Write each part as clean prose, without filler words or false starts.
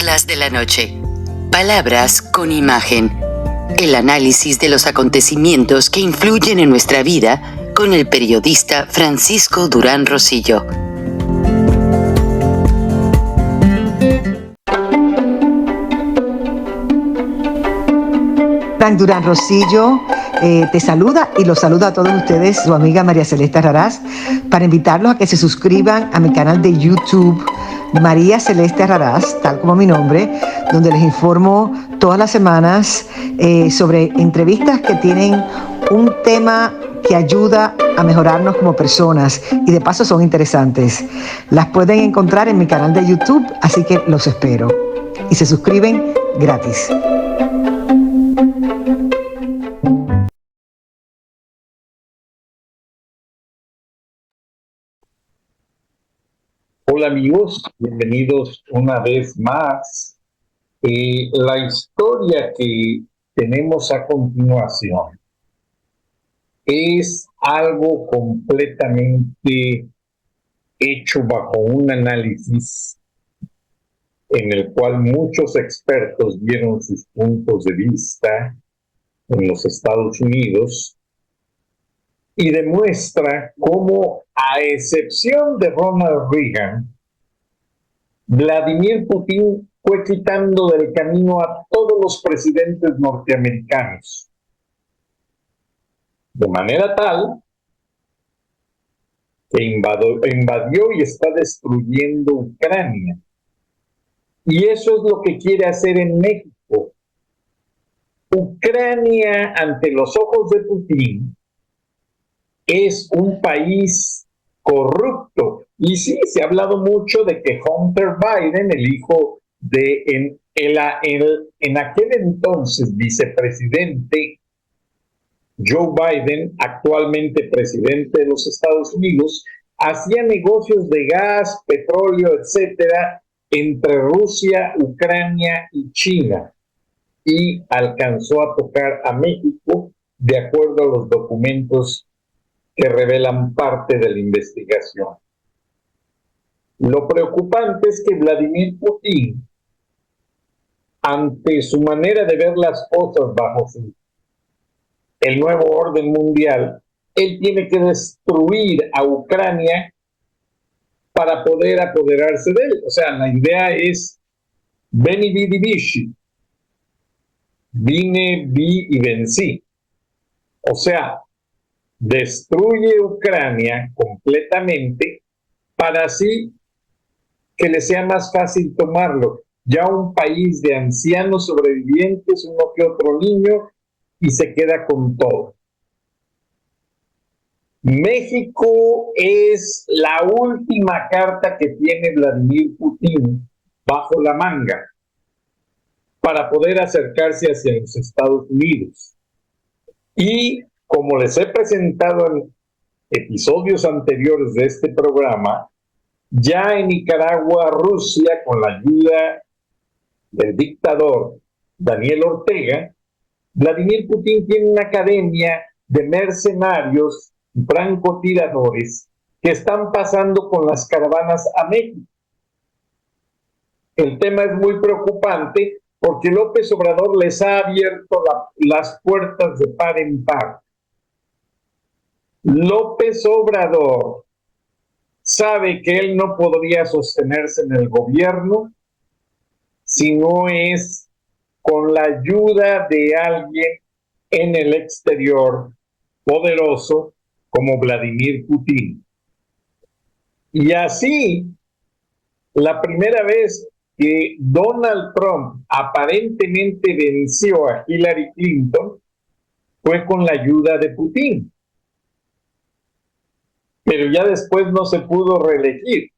Perlas de la Noche. Palabras con imagen. El análisis de los acontecimientos que influyen en nuestra vida con el periodista Francisco Durán Rosillo. Frank Durán Rosillo te saluda y los saluda a todos ustedes, su amiga María Celeste Raraz, para invitarlos a que se suscriban a mi canal de YouTube, María Celeste Raraz, tal como mi nombre, donde les informo todas las semanas sobre entrevistas que tienen un tema que ayuda a mejorarnos como personas y de paso son interesantes. Las pueden encontrar en mi canal de YouTube, así que los espero. Y se suscriben gratis. Hola amigos, bienvenidos una vez más. La historia que tenemos a continuación es algo completamente hecho bajo un análisis en el cual muchos expertos dieron sus puntos de vista en los Estados Unidos y demuestra cómo, a excepción de Ronald Reagan, Vladimir Putin fue quitando del camino a todos los presidentes norteamericanos, de manera tal que invadió y está destruyendo Ucrania. Y eso es lo que quiere hacer en México. Ucrania, ante los ojos de Putin, es un país corrupto. Y sí, se ha hablado mucho de que Hunter Biden, el hijo de en aquel entonces vicepresidente Joe Biden, actualmente presidente de los Estados Unidos, hacía negocios de gas, petróleo, etcétera, entre Rusia, Ucrania y China, y alcanzó a tocar a México de acuerdo a los documentos que revelan parte de la investigación. Lo preocupante es que Vladimir Putin, ante su manera de ver las cosas bajo el nuevo orden mundial, él tiene que destruir a Ucrania para poder apoderarse de él. O sea, la idea es veni vidi vici, vine, vi y vencí. O sea, destruye Ucrania completamente para así que le sea más fácil tomarlo. Ya un país de ancianos sobrevivientes, uno que otro niño, y se queda con todo. México es la última carta que tiene Vladimir Putin bajo la manga para poder acercarse hacia los Estados Unidos. Y como les he presentado en episodios anteriores de este programa, ya en Nicaragua, Rusia, con la ayuda del dictador Daniel Ortega, Vladimir Putin tiene una academia de mercenarios y francotiradores que están pasando con las caravanas a México. El tema es muy preocupante porque López Obrador les ha abierto las puertas de par en par. López Obrador sabe que él no podría sostenerse en el gobierno si no es con la ayuda de alguien en el exterior poderoso como Vladimir Putin. Y así, la primera vez que Donald Trump aparentemente venció a Hillary Clinton fue con la ayuda de Putin. Pero ya después no se pudo reelegir.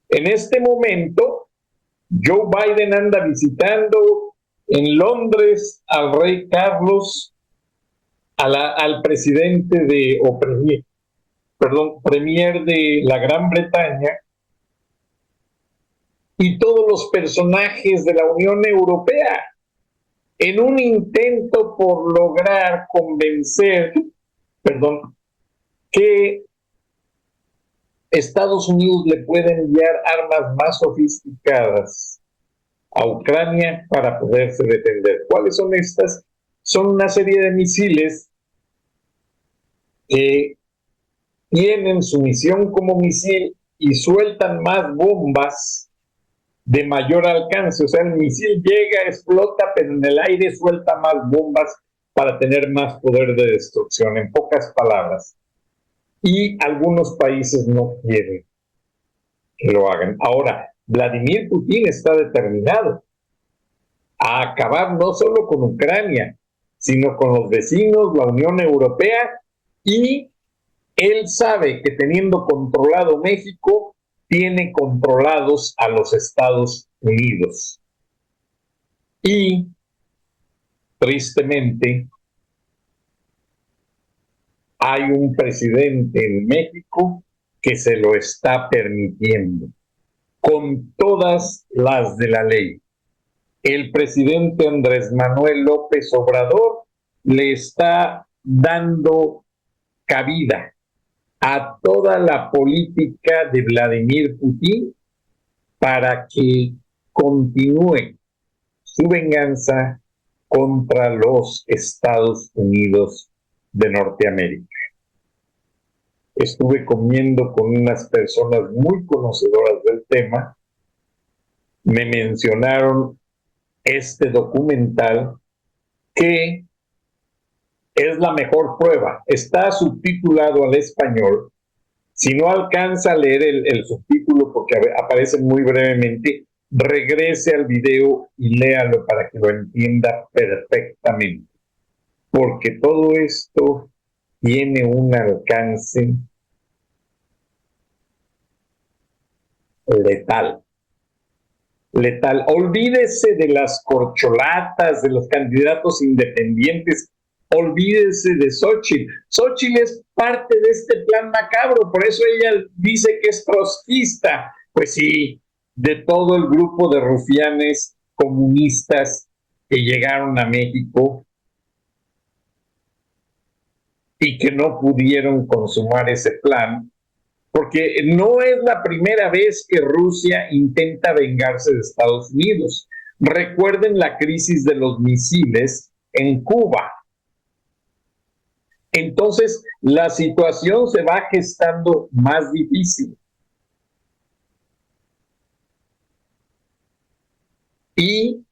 En este momento, Joe Biden anda visitando en Londres al rey Carlos, al presidente premier de la Gran Bretaña, y todos los personajes de la Unión Europea, en un intento por lograr convencer, que Estados Unidos le puede enviar armas más sofisticadas a Ucrania para poderse defender. ¿Cuáles son estas? Son una serie de misiles que tienen su misión como misil y sueltan más bombas de mayor alcance. O sea, el misil llega, explota, pero en el aire suelta más bombas para tener más poder de destrucción, en pocas palabras. Y algunos países no quieren que lo hagan. Ahora, Vladimir Putin está determinado a acabar no solo con Ucrania, sino con los vecinos, la Unión Europea, y él sabe que teniendo controlado México, tiene controlados a los Estados Unidos. Y, tristemente, hay un presidente en México que se lo está permitiendo, con todas las de la ley. El presidente Andrés Manuel López Obrador le está dando cabida a toda la política de Vladimir Putin para que continúe su venganza contra los Estados Unidos de Norteamérica. Estuve comiendo con unas personas muy conocedoras del tema. Me mencionaron este documental que es la mejor prueba. Está subtitulado al español. Si no alcanza a leer el subtítulo porque aparece muy brevemente, regrese al video y léalo para que lo entienda perfectamente. Porque todo esto tiene un alcance letal. Letal. Olvídese de las corcholatas, de los candidatos independientes. Olvídese de Xóchitl. Xóchitl es parte de este plan macabro, por eso ella dice que es trotskista. Pues sí, de todo el grupo de rufianes comunistas que llegaron a México y que no pudieron consumar ese plan, porque no es la primera vez que Rusia intenta vengarse de Estados Unidos. Recuerden la crisis de los misiles en Cuba. Entonces, la situación se va gestando más difícil. Y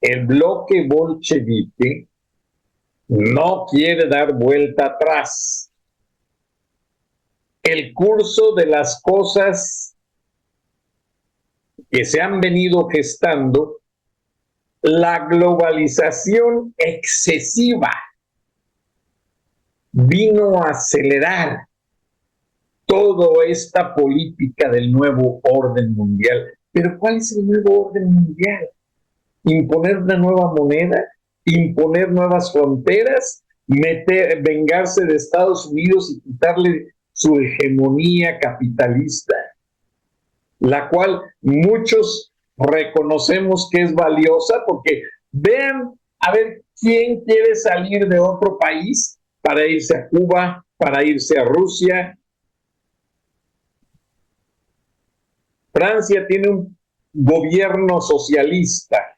el bloque bolchevique no quiere dar vuelta atrás. El curso de las cosas que se han venido gestando, la globalización excesiva vino a acelerar toda esta política del nuevo orden mundial. ¿Pero cuál es el nuevo orden mundial? ¿Imponer una nueva moneda? ¿Imponer nuevas fronteras? ¿Vengarse de Estados Unidos y quitarle su hegemonía capitalista? La cual muchos reconocemos que es valiosa, porque vean a ver quién quiere salir de otro país para irse a Cuba, para irse a Rusia. Francia tiene un gobierno socialista,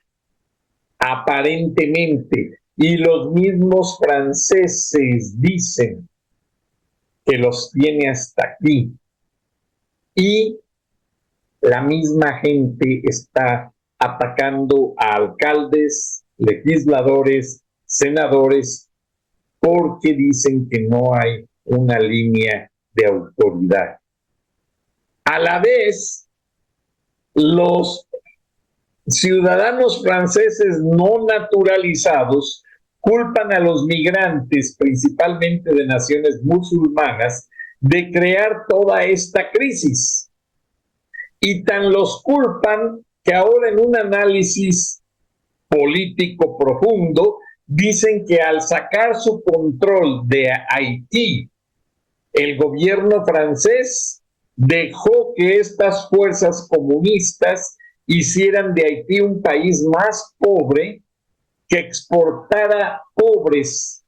aparentemente, y los mismos franceses dicen que los tiene hasta aquí. Y la misma gente está atacando a alcaldes, legisladores, senadores, porque dicen que no hay una línea de autoridad. A la vez, los ciudadanos franceses no naturalizados culpan a los migrantes, principalmente de naciones musulmanas, de crear toda esta crisis. Y tan los culpan que ahora en un análisis político profundo dicen que al sacar su control de Haití, el gobierno francés dejó que estas fuerzas comunistas hicieran de Haití un país más pobre, que exportara pobres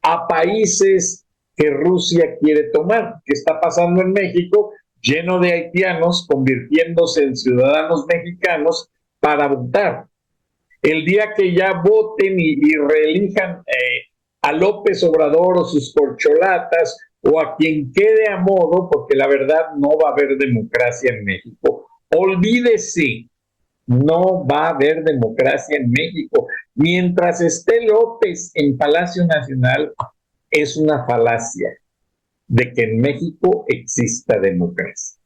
a países que Rusia quiere tomar. ¿Qué está pasando en México? Lleno de haitianos, convirtiéndose en ciudadanos mexicanos, para votar. El día que ya voten y reelijan a López Obrador o sus corcholatas o a quien quede a modo, porque la verdad no va a haber democracia en México. Olvídese, no va a haber democracia en México. Mientras esté López en Palacio Nacional, es una falacia de que en México exista democracia,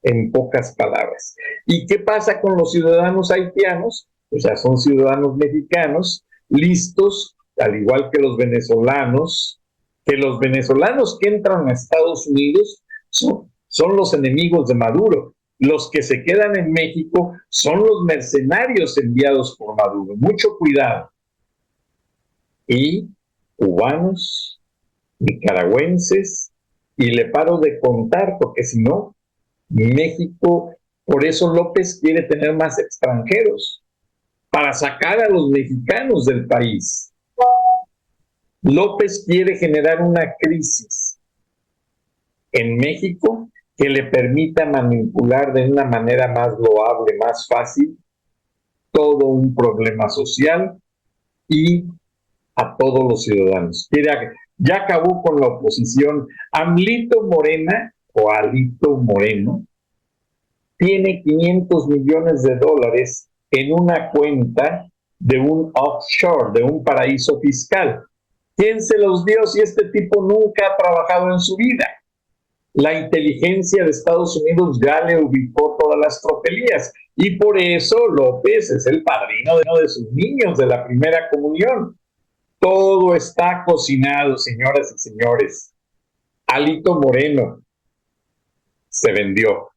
en pocas palabras. ¿Y qué pasa con los ciudadanos haitianos? Pues ya son ciudadanos mexicanos, listos, al igual que los venezolanos que entran a Estados Unidos son los enemigos de Maduro. Los que se quedan en México son los mercenarios enviados por Maduro. Mucho cuidado. Y cubanos, nicaragüenses, y le paro de contar, porque si no, México, por eso López quiere tener más extranjeros, para sacar a los mexicanos del país. López quiere generar una crisis en México que le permita manipular de una manera más loable, más fácil, todo un problema social y a todos los ciudadanos. Ya acabó con la oposición. Alito Moreno, tiene $500 millones en una cuenta de un offshore, de un paraíso fiscal. ¿Quién se los dio si este tipo nunca ha trabajado en su vida? La inteligencia de Estados Unidos ya le ubicó todas las tropelías y por eso López es el padrino de sus niños de la primera comunión. Todo está cocinado, señoras y señores. Alito Moreno se vendió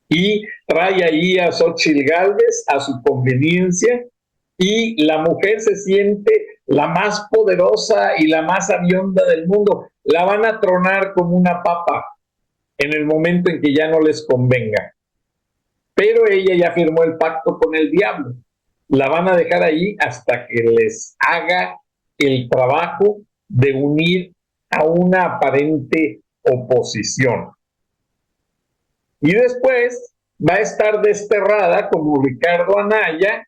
y trae ahí a Xóchitl Gálvez a su conveniencia y la mujer se siente la más poderosa y la más avionda del mundo. La van a tronar como una papa en el momento en que ya no les convenga. Pero ella ya firmó el pacto con el diablo. La van a dejar ahí hasta que les haga el trabajo de unir a una aparente oposición. Y después va a estar desterrada como Ricardo Anaya,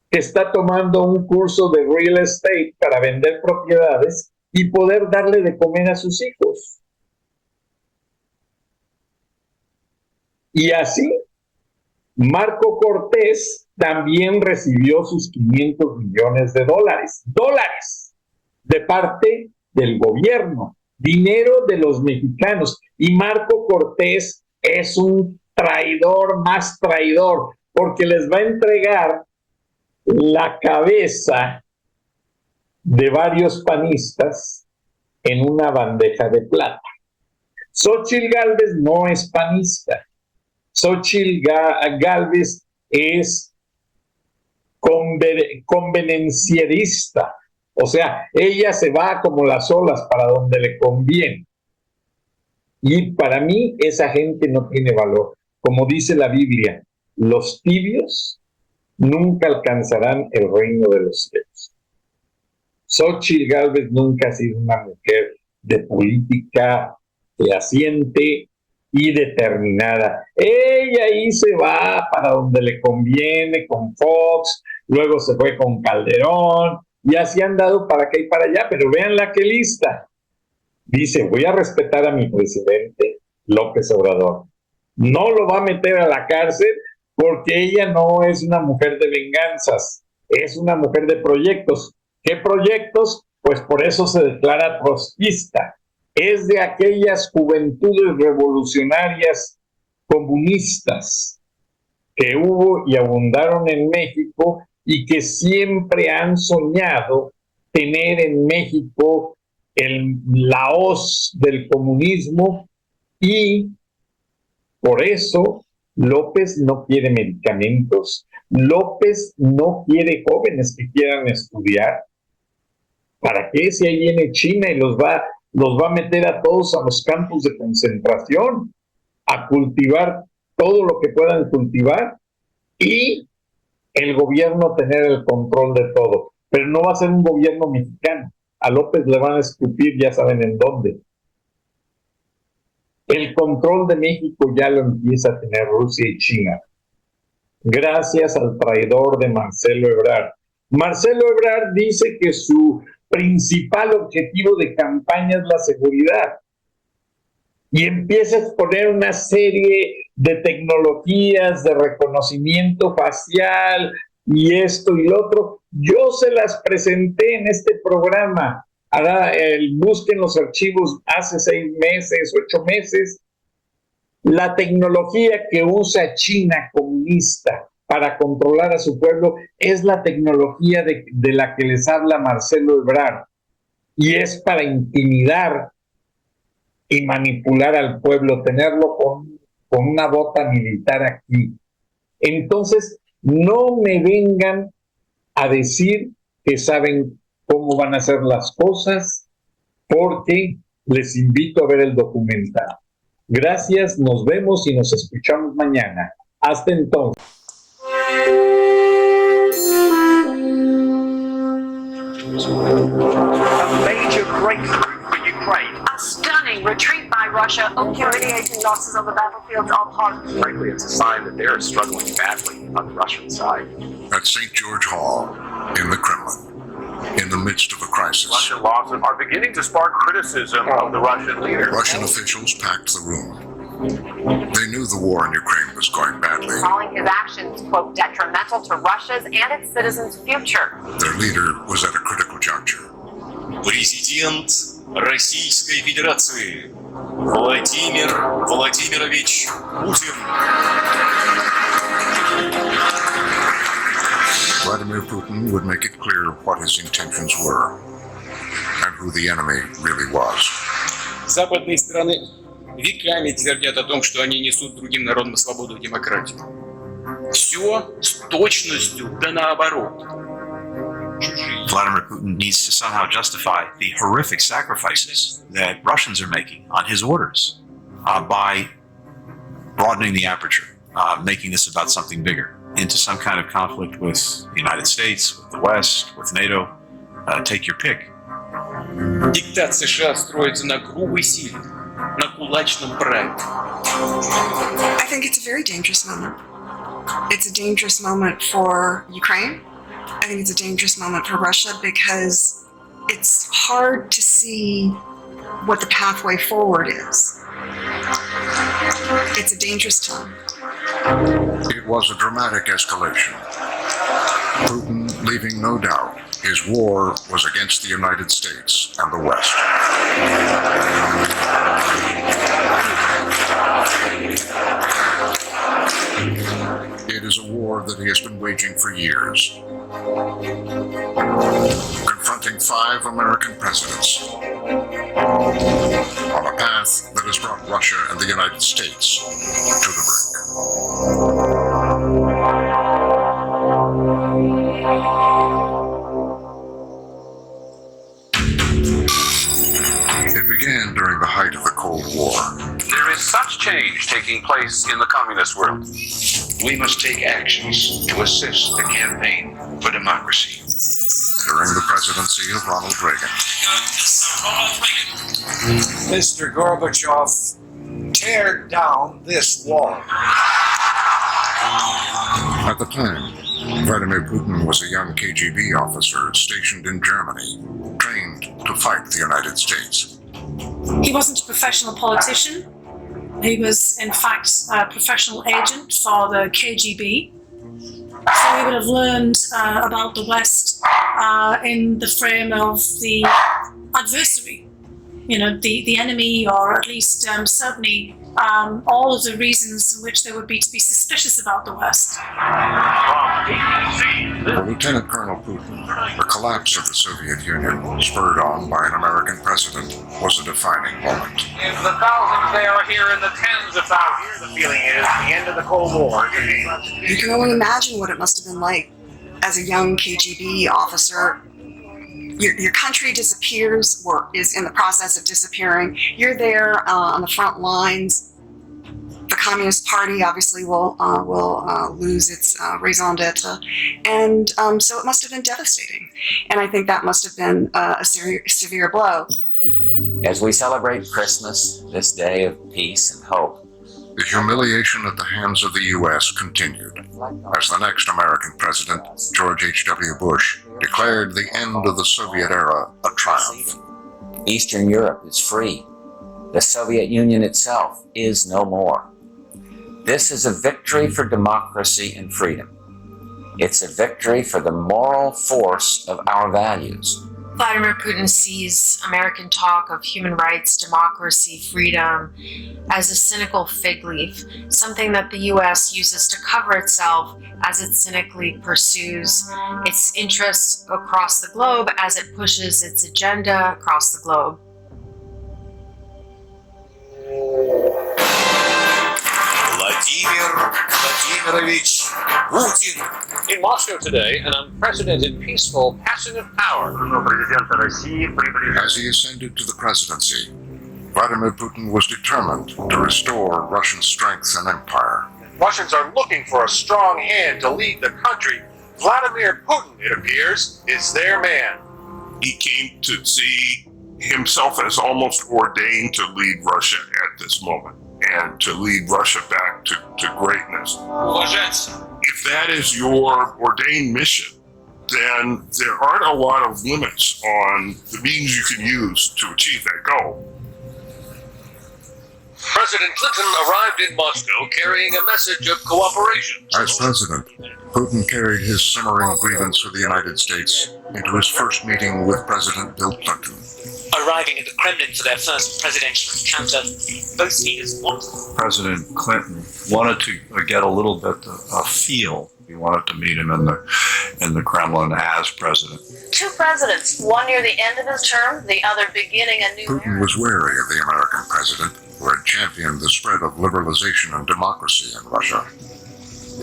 que está tomando un curso de real estate para vender propiedades y poder darle de comer a sus hijos. Y así, Marco Cortés también recibió sus $500 millones de parte del gobierno, dinero de los mexicanos. Y Marco Cortés es un traidor más traidor, porque les va a entregar la cabeza de varios panistas en una bandeja de plata. Xóchitl Gálvez no es panista. Xóchitl Gálvez es convenencierista. O sea, ella se va como las olas para donde le conviene. Y para mí esa gente no tiene valor. Como dice la Biblia, los tibios nunca alcanzarán el reino de los cielos. Xóchitl Gálvez nunca ha sido una mujer de política fehaciente y determinada. Ella ahí se va para donde le conviene, con Fox, luego se fue con Calderón, y así han dado para acá y para allá, pero vean la que lista. Dice, voy a respetar a mi presidente López Obrador. No lo va a meter a la cárcel porque ella no es una mujer de venganzas, es una mujer de proyectos. ¿Qué proyectos? Pues por eso se declara trotskista. Es de aquellas juventudes revolucionarias comunistas que hubo y abundaron en México y que siempre han soñado tener en México la hoz del comunismo, y por eso López no quiere medicamentos, López no quiere jóvenes que quieran estudiar. ¿Para qué? Si ahí viene China y los va a meter a todos a los campos de concentración, a cultivar todo lo que puedan cultivar y el gobierno tener el control de todo. Pero no va a ser un gobierno mexicano. A López le van a escupir, ya saben en dónde. El control de México ya lo empieza a tener Rusia y China. gracias al traidor de Marcelo Ebrard. Marcelo Ebrard dice que su principal objetivo de campaña es la seguridad. Y empieza a exponer una serie de tecnologías de reconocimiento facial y esto y lo otro. Yo se las presenté en este programa. Busquen los archivos hace 6 meses, 8 meses. La tecnología que usa China comunista para controlar a su pueblo es la tecnología de la que les habla Marcelo Ebrard. Y es para intimidar y manipular al pueblo, tenerlo con una bota militar aquí. Entonces, no me vengan a decir que saben cómo van a hacer las cosas, porque les invito a ver el documental. Gracias, nos vemos y nos escuchamos mañana. Hasta entonces. A major breakthrough for Ukraine. A stunning retreat by Russia, humiliating losses on the battlefields of Kharkiv. Frankly, it's a sign that they're struggling badly on the Russian side. At St. George Hall, in the Kremlin, in the midst of a crisis, Russian losses are beginning to spark criticism of the Russian leader. Russian officials packed the room. They knew the war in Ukraine was going badly. Calling his actions, quote, detrimental to Russia's and its citizens' future. Their leader was at a critical juncture. Президент Российской Федерации Владимир Владимирович Путин. Vladimir Putin would make it clear what his intentions were and who the enemy really was. Западные страны веками твердят о том, что они несут другим народам свободу и демократию. Все с точностью да наоборот. Vladimir Putin needs to somehow justify the horrific sacrifices that Russians are making on his orders by broadening the aperture, making this about something bigger, into some kind of conflict with the United States, with the West, with NATO. Take your pick. Диктат США строится на грубой силе, на кулачном праве. I think it's a very dangerous moment. It's a dangerous moment for Ukraine. I think it's a dangerous moment for Russia because it's hard to see what the pathway forward is. It's a dangerous time. It was a dramatic escalation. Putin leaving no doubt his war was against the United States and the West. It is a war that he has been waging for years, confronting 5 American presidents on a path that has brought Russia and the United States to the brink. It began during the height of the Cold War. There is such change taking place in the communist world. We must take actions to assist the campaign for democracy. During the presidency of Ronald Reagan. Mr. Gorbachev, tear down this wall. At the time, Vladimir Putin was a young KGB officer stationed in Germany, trained to fight the United States. He wasn't a professional politician. He was, in fact, a professional agent for the KGB. So he would have learned about the West in the frame of the adversary, you know, the enemy, or at least certainly all of the reasons in which there would be to be suspicious about the West. For Lieutenant Colonel Putin, the collapse of the Soviet Union, spurred on by an American president, was a defining moment. If the thousands they are here in the tens of thousands, the feeling is the end of the Cold War. You can only imagine what it must have been like as a young KGB officer. Your country disappears or is in the process of disappearing. You're there on the front lines. The Communist Party obviously will lose its raison d'etre, and so it must have been devastating. And I think that must have been a severe blow. As we celebrate Christmas, this day of peace and hope, The humiliation at the hands of the U.S. continued, as the next American president, George H.W. Bush, declared the end of the Soviet era a triumph. Eastern Europe is free. The Soviet Union itself is no more. This is a victory for democracy and freedom. It's a victory for the moral force of our values. Vladimir Putin sees American talk of human rights, democracy, freedom as a cynical fig leaf, something that the U.S. uses to cover itself as it cynically pursues its interests across the globe, as it pushes its agenda across the globe. Vladimir Vladimirovich Putin. In Moscow today, an unprecedented peaceful passing of power. As he ascended to the presidency, Vladimir Putin was determined to restore Russian strength and empire. Russians are looking for a strong hand to lead the country. Vladimir Putin, it appears, is their man. He came to see himself as almost ordained to lead Russia at this moment, and to lead Russia back to greatness. If that is your ordained mission, then there aren't a lot of limits on the means you can use to achieve that goal. President Clinton arrived in Moscow carrying a message of cooperation. As president, Putin carried his simmering grievance with the United States into his first meeting with President Bill Clinton. Arriving at the Kremlin for their first presidential encounter, both leaders wanted. President Clinton wanted to get a little bit of feel. He wanted to meet him in the Kremlin as president. Two presidents, one near the end of his term, the other beginning a new Putin was wary of the American president, who had championed the spread of liberalization and democracy in Russia.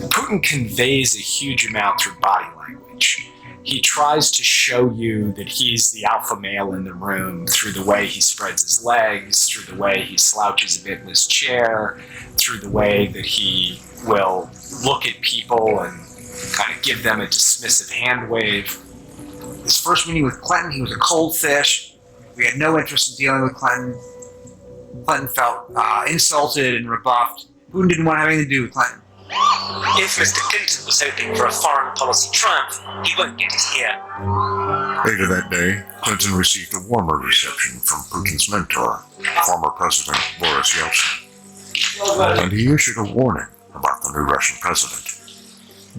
Putin conveys a huge amount through body language. He tries to show you that he's the alpha male in the room through the way he spreads his legs, through the way he slouches a bit in his chair, through the way that he will look at people and kind of give them a dismissive hand wave. His first meeting with Clinton, he was a cold fish. We had no interest in dealing with Clinton. Clinton felt insulted and rebuffed. Putin didn't want to have anything to do with Clinton. If Mr. Clinton was hoping for a foreign policy triumph, he won't get it here. Later that day, Clinton received a warmer reception from Putin's mentor, former President Boris Yeltsin. And he issued a warning about the new Russian president.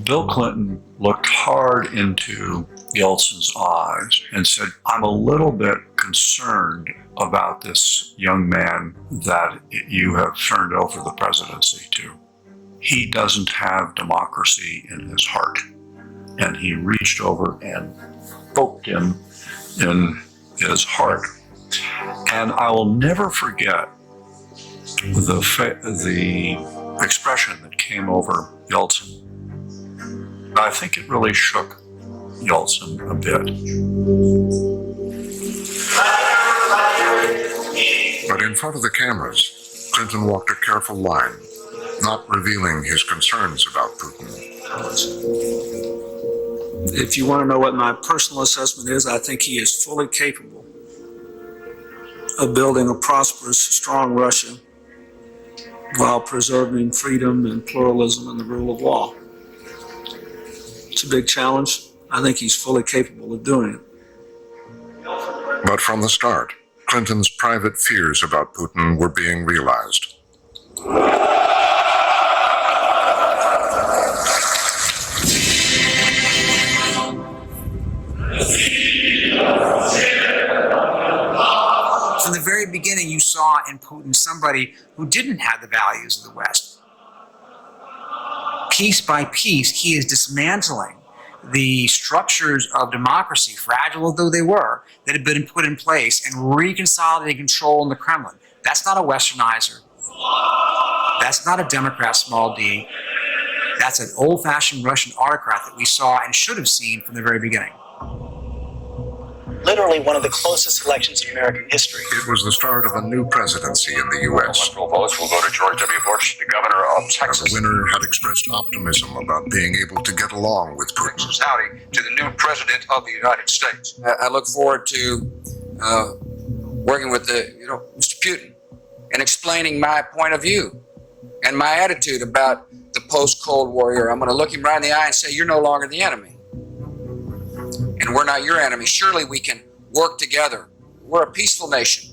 Bill Clinton looked hard into Yeltsin's eyes and said, "I'm a little bit concerned about this young man that you have turned over the presidency to. He doesn't have democracy in his heart." And he reached over and poked him in his heart. And I will never forget the expression that came over Yeltsin. I think it really shook Yeltsin a bit. But in front of the cameras, Clinton walked a careful line, not revealing his concerns about Putin. If you want to know what my personal assessment is, I think he is fully capable of building a prosperous, strong Russia while preserving freedom and pluralism and the rule of law. It's a big challenge. I think he's fully capable of doing it. But from the start, Clinton's private fears about Putin were being realized. From the very beginning, you saw in Putin somebody who didn't have the values of the West. Piece by piece, he is dismantling the structures of democracy, fragile though they were, that had been put in place and reconsolidating control in the Kremlin. That's not a Westernizer. That's not a Democrat, small d. That's an old-fashioned Russian autocrat that we saw and should have seen from the very beginning. Literally one of the closest elections in American history. It was the start of a new presidency in the U.S. Electoral votes will go to George W. Bush, the governor of Texas. The winner had expressed optimism about being able to get along with Putin. Howdy to the new president of the United States. I look forward to working with Mr. Putin and explaining my point of view and my attitude about the post-Cold War era. I'm going to look him right in the eye and say, you're no longer the enemy. And we're not your enemy. Surely we can work together. We're a peaceful nation.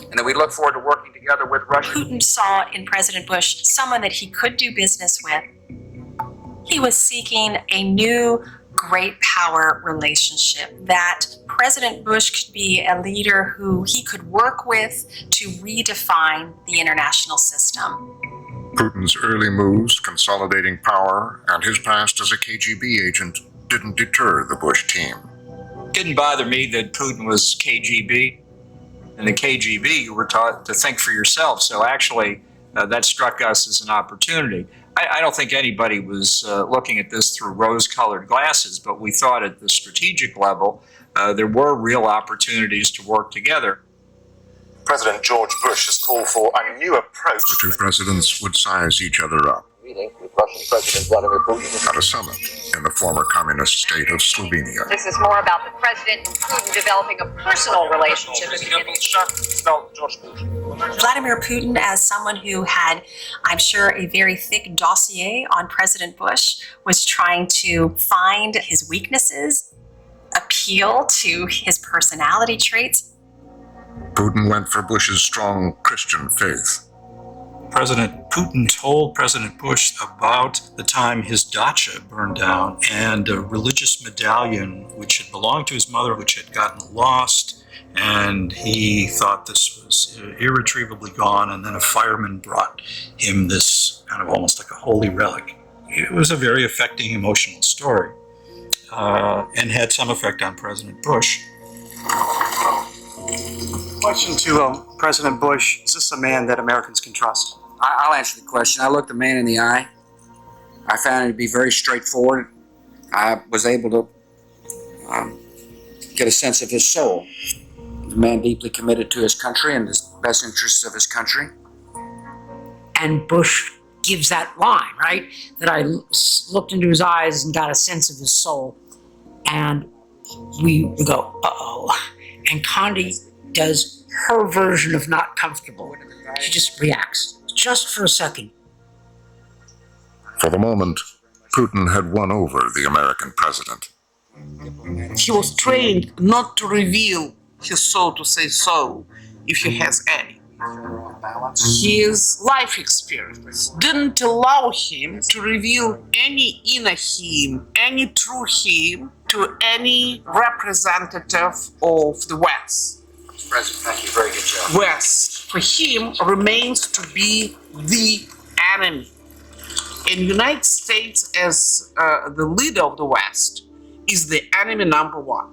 And that we look forward to working together with Russia. Putin saw in President Bush someone that he could do business with. He was seeking a new great power relationship, that President Bush could be a leader who he could work with to redefine the international system. Putin's early moves, consolidating power, and his past as a KGB agent didn't deter the Bush team. Didn't bother me that Putin was KGB. In the KGB, you were taught to think for yourself, so actually that struck us as an opportunity. I don't think anybody was looking at this through rose-colored glasses, but we thought at the strategic level there were real opportunities to work together. President George Bush has called for a new approach. The two presidents would size each other up Meeting with Russian President Vladimir Putin at a summit in the former communist state of Slovenia. This is more about the president and Putin developing a personal relationship. Vladimir Putin, as someone who had, I'm sure, a very thick dossier on President Bush, was trying to find his weaknesses, appeal to his personality traits. Putin went for Bush's strong Christian faith. President Putin told President Bush about the time his dacha burned down and a religious medallion which had belonged to his mother, which had gotten lost, and he thought this was irretrievably gone, and then a fireman brought him this kind of almost like a holy relic. It was a very affecting emotional story and had some effect on President Bush. Question to President Bush, is this a man that Americans can trust? I'll answer the question. I looked the man in the eye. I found him to be very straightforward. I was able to get a sense of his soul. The man deeply committed to his country and the best interests of his country. And Bush gives that line, right? That I looked into his eyes and got a sense of his soul. And we go, uh-oh. And Condi does her version of not comfortable. She just reacts, just for a second. For the moment, Putin had won over the American president. He was trained not to reveal his soul, to say so, if he has any. His life experience didn't allow him to reveal any inner him, any true him, to any representative of the West. President, thank you. Very good job. West, for him, remains to be the enemy. And the United States, as the leader of the West, is the enemy number one.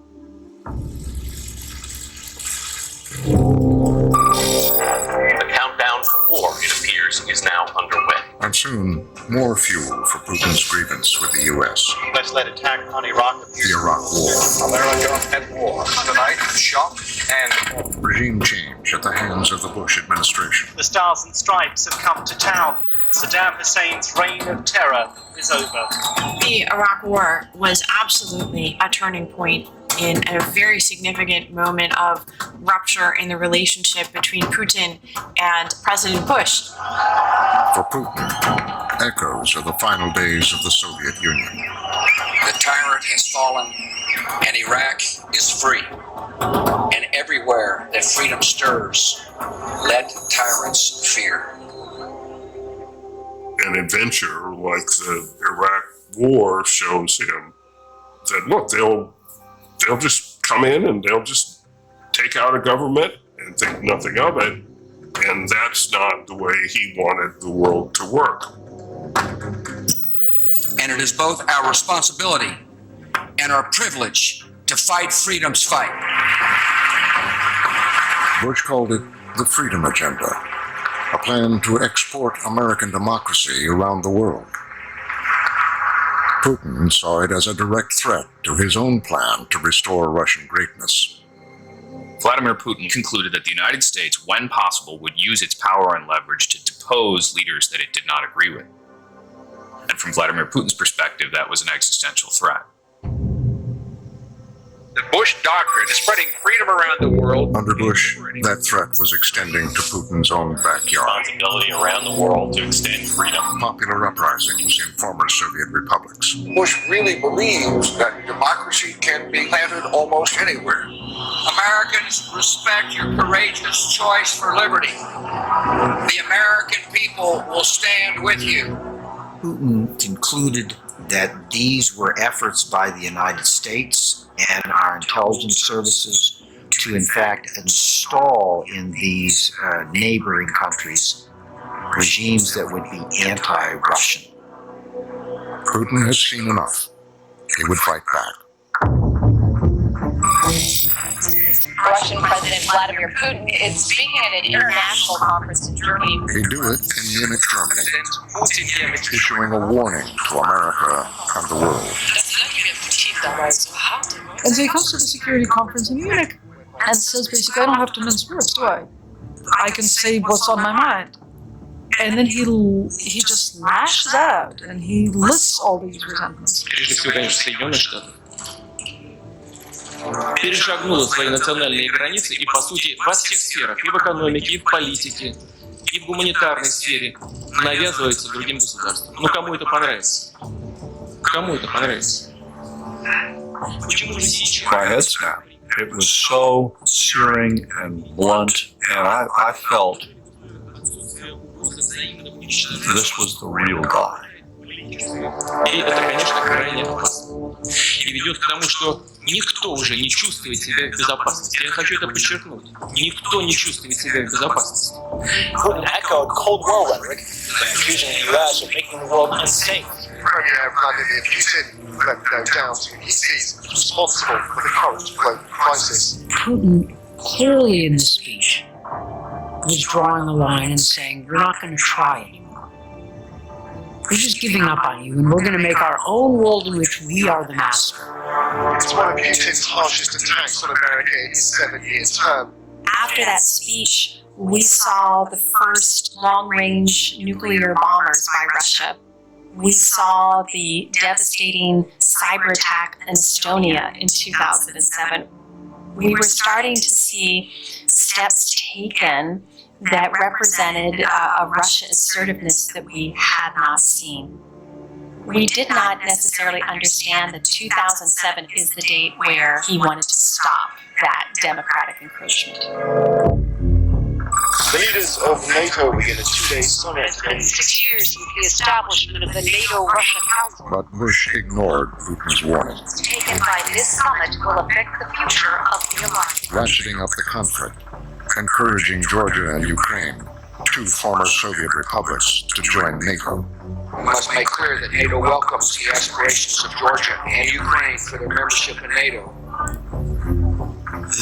The countdown for war, it appears, is now underway. And soon, more fuel for Putin's grievance with the U.S. US-led attack on Iraq. The Iraq War. America at war. Tonight, shock and Regime change at the hands of the Bush administration. The Stars and Stripes have come to town. Saddam Hussein's reign of terror is over. The Iraq War was absolutely a turning point in a very significant moment of rupture in the relationship between Putin and President Bush. For Putin, echoes of the final days of the Soviet Union. The tyrant has fallen, and Iraq is free. And everywhere that freedom stirs, let tyrants fear. An adventure like the Iraq War shows him that, look, they'll just come in and they'll just take out a government and think nothing of it. And that's not the way he wanted the world to work. And it is both our responsibility and our privilege to fight freedom's fight. Bush called it the Freedom Agenda, a plan to export American democracy around the world. Putin saw it as a direct threat to his own plan to restore Russian greatness. Vladimir Putin concluded that the United States, when possible, would use its power and leverage to depose leaders that it did not agree with. And from Vladimir Putin's perspective, that was an existential threat. The Bush Doctrine is spreading freedom around the world. Under Bush, that threat was extending to Putin's own backyard. Responsibility around the world to extend freedom. Popular uprisings in former Soviet republics. Bush really believes that democracy can be planted almost anywhere. Americans, respect your courageous choice for liberty. The American people will stand with you. Putin concluded that these were efforts by the United States and our intelligence services to, in fact, install in these neighboring countries regimes that would be anti-Russian. Putin has seen enough. He would fight back. Russian President Vladimir Putin is speaking at an international conference in Germany. He'd do it in Munich, Germany, issuing a warning to America and the world. And so he comes to the security conference in Munich and says basically, I don't have to mince words, do I? I can say what's on my mind. And then he just lashes out and he lists all these resentments. Перешагнула свои национальные границы и, по сути, во всех сферах, и в экономике, и в политике, и в гуманитарной сфере навязывается другим государствам. Ну, кому это понравится? Кому это понравится? Почему же сейчас? My head snapped. It was so searing and blunt, and I felt this was the real guy. И это, конечно, крайне опасно. И ведет к тому, что никто уже не чувствует себя в безопасности. Я хочу это подчеркнуть. Никто не чувствует себя в безопасности. Putin echoed Cold War rhetoric, accusing the U.S. of making the world unsafe. Premier Vladimir Putin left no doubt he sees responsible for the current global crisis. Putin clearly in this speech was drawing a line and saying, we're not going to try anymore. We're just giving up on you, and we're going to make our own world in which we are the master. It's one of Putin's harshest attacks on America in his 7-year term. After that speech, we saw the first long-range nuclear bombers by Russia. We saw the devastating cyber attack in Estonia in 2007. We were starting to see steps taken that represented a Russian assertiveness that we had not seen. We did not necessarily understand that 2007 is the date where he wanted to stop that democratic encroachment. The leaders of NATO begin a 2-day summit. It's been 6 years since the establishment of the NATO-Russia Council. But Bush ignored Putin's warning, Taken by this summit will affect the future of the alliance. ratcheting up the conflict, encouraging Georgia and Ukraine, two former Soviet republics, to join NATO. We must make clear that NATO welcomes the aspirations of Georgia and Ukraine for their membership in NATO.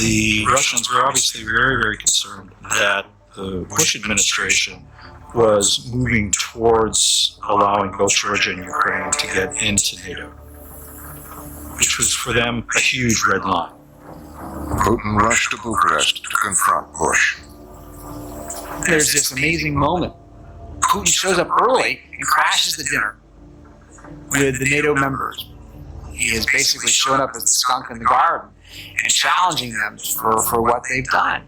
The Russians were obviously very, very concerned that the Bush administration was moving towards allowing both Georgia and Ukraine to get into NATO, which was for them a huge red line. Putin rushed to Bucharest to confront Bush. There's this amazing moment. Putin shows up early and crashes the dinner with the NATO members. He has basically shown up as the skunk in the garden and challenging them for what they've done.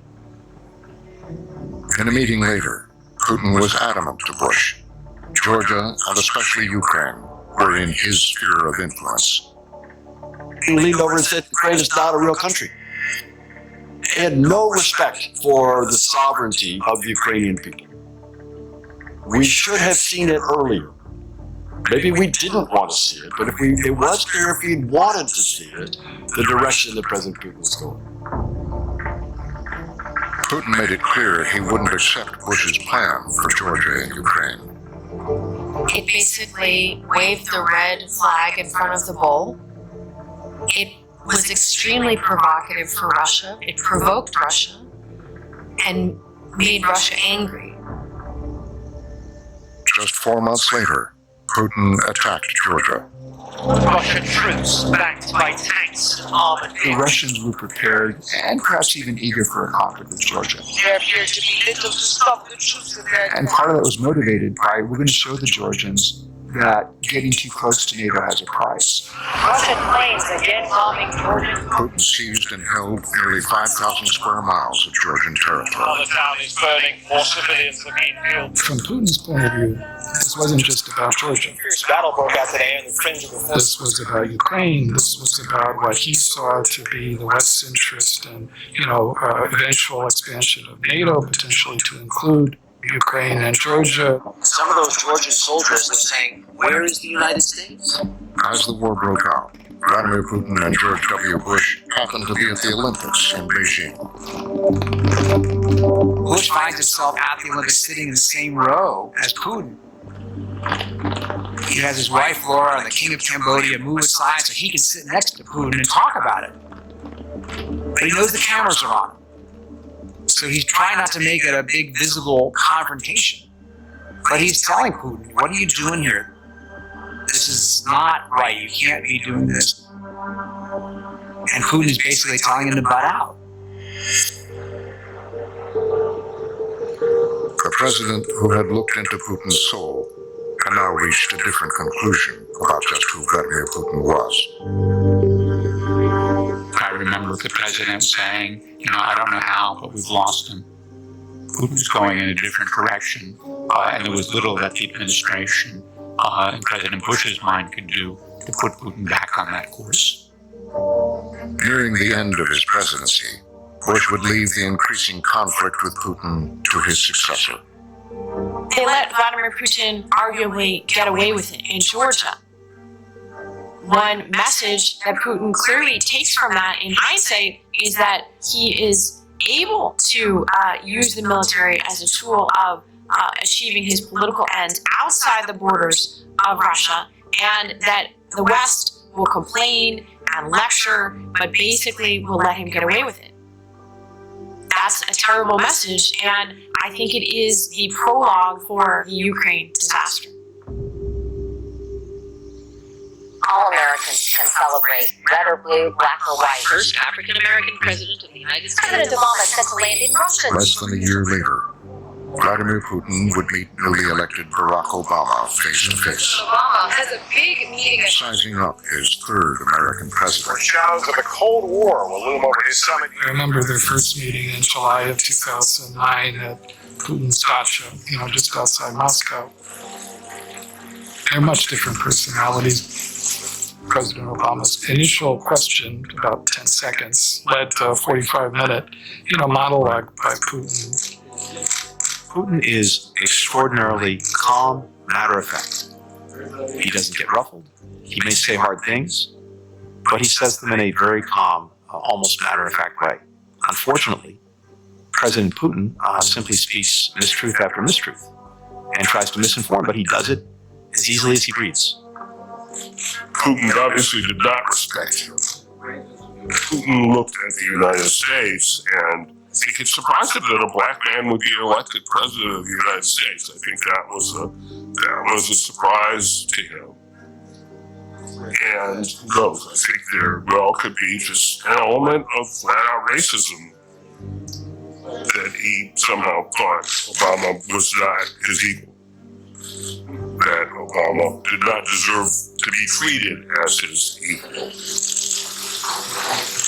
In a meeting later, Putin was adamant to Bush. Georgia, and especially Ukraine, were in his sphere of influence. He leaned over and said, Ukraine is not a real country. He had no respect for the sovereignty of the Ukrainian people. We should have seen it earlier. Maybe we didn't want to see it, but it was clear if we wanted to see it, the direction that President Putin was going. Putin made it clear he wouldn't accept Bush's plan for Georgia and Ukraine. It basically waved the red flag in front of the bull. It was extremely provocative for Russia. It provoked Russia and made Russia angry. Just 4 months later, Putin attacked Georgia. Russian troops backed by tanks and armored The vehicles. Russians were prepared and perhaps even eager for a conflict with Georgia. There appeared to be little to stop the troops in their And part of that was motivated by, we're going to show the Georgians that getting too close to NATO has a price. Russian planes again bombing Georgia. Putin seized and held nearly 5,000 square miles of Georgian territory. While the town is burning, more civilians are being killed. From Putin's point of view, this wasn't just about Georgia. Fierce battle broke out today on the fringe of the forest. This was about Ukraine. This was about what he saw to be the West's interest and, eventual expansion of NATO, potentially to include Ukraine and Georgia. Some of those Georgian soldiers were saying, "Where is the United States?" As the war broke out, Vladimir Putin and George W. Bush happened to be at the Olympics in Beijing. Bush finds himself at the Olympics sitting in the same row as Putin. He has his wife Laura and the king of Cambodia move aside so he can sit next to Putin and talk about it. But he knows the cameras are on him. So he's trying not to make it a big visible confrontation. But he's telling Putin, what are you doing here? This is not right. You can't be doing this. And Putin is basically telling him to butt out. The president who had looked into Putin's soul had now reached a different conclusion about just who Vladimir Putin was. I remember the president saying, I don't know how, but we've lost him. Putin's going in a different direction, and there was little that the administration and President Bush's mind could do to put Putin back on that course. Nearing the end of his presidency, Bush would leave the increasing conflict with Putin to his successor. They let Vladimir Putin arguably get away with it in Georgia. One message that Putin clearly takes from that in hindsight is that he is able to use the military as a tool of achieving his political ends outside the borders of Russia, and that the West will complain and lecture, but basically will let him get away with it. That's a terrible message, and I think it is the prologue for the Ukraine disaster. All Americans can celebrate, red or blue, black or white. First African-American president of the United States. President Obama set to land in Russia. Less than a year later, Vladimir Putin would meet newly elected Barack Obama face to face, Obama has a big meeting. sizing up his third American president. Shadows of the Cold War will loom over his summit. I remember their first meeting in July of 2009 at Putin's dacha, just outside Moscow. They're much different personalities. President Obama's initial question, about 10 seconds, led to a 45-minute, monologue by Putin. Putin is extraordinarily calm, matter of fact. He doesn't get ruffled. He may say hard things, but he says them in a very calm, almost matter of fact way. Unfortunately, President Putin simply speaks mistruth after mistruth and tries to misinform, but he does it as easily as he breathes. Putin obviously did not respect him. Putin looked at the United States and I think it surprised him that a black man would be elected president of the United States. I think that was a surprise to him. And no, I think there could be just an element of flat-out racism that he somehow thought Obama was not his equal. That Obama did not deserve to be treated as his equal.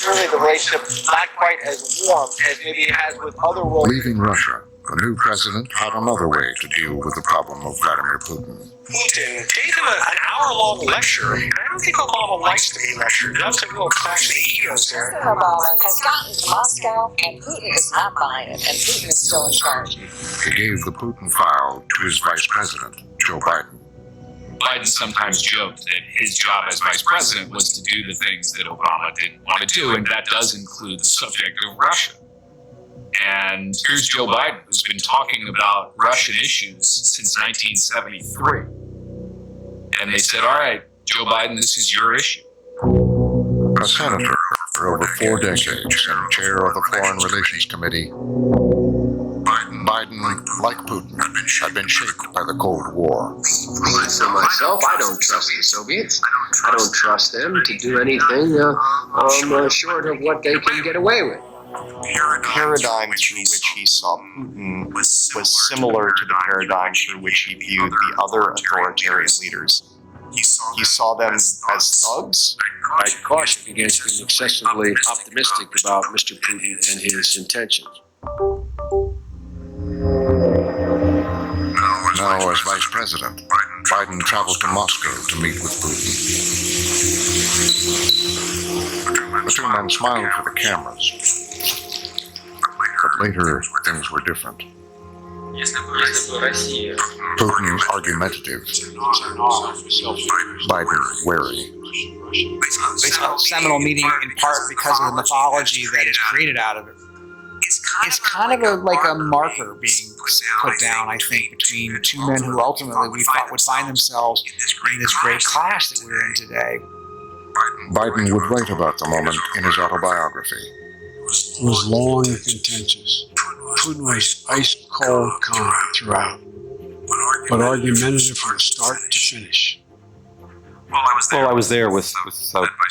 Surely the relationship not quite as warm as maybe it has with other world. Leaving Russia, the new president had another way to deal with the problem of Vladimir Putin. Putin gave him an hour-long lecture, and I don't think Obama likes to be lectured. That's a real clash of the egos there. President Obama has gotten to Moscow, and Putin is not buying it, and Putin is still in charge. He gave the Putin file to his vice president, Joe Biden. Biden sometimes joked that his job as vice president was to do the things that Obama didn't want to do, and that does include the subject of Russia. And here's Joe Biden, who's been talking about Russian issues since 1973. And they said, all right, Joe Biden, this is your issue. A senator for over 4 decades and chair of the Foreign Relations Committee, Biden, like Putin, had been shaped by the Cold War. Myself, I don't trust the Soviets. I don't trust them to do anything short of what they can get away with. paradigm through which he saw Putin was similar to the paradigm through which he viewed the other authoritarian leaders. He saw them as thugs. I caution against being excessively optimistic about Mr. Putin and his intentions. Now, as vice president, Biden traveled to Moscow to meet with Putin. The two men smiled for the cameras, but later things were different. Putin argumentative, Biden wary. It's a seminal meeting in part because of the mythology that is created out of it. It's kind of like a marker being put down, I think, between two men who ultimately we thought would find themselves in this great clash that we're in today. Biden would write about the moment in his autobiography. It was long and contentious. Putin was ice-cold calm throughout, but argumentative from start to finish. Well, I was there with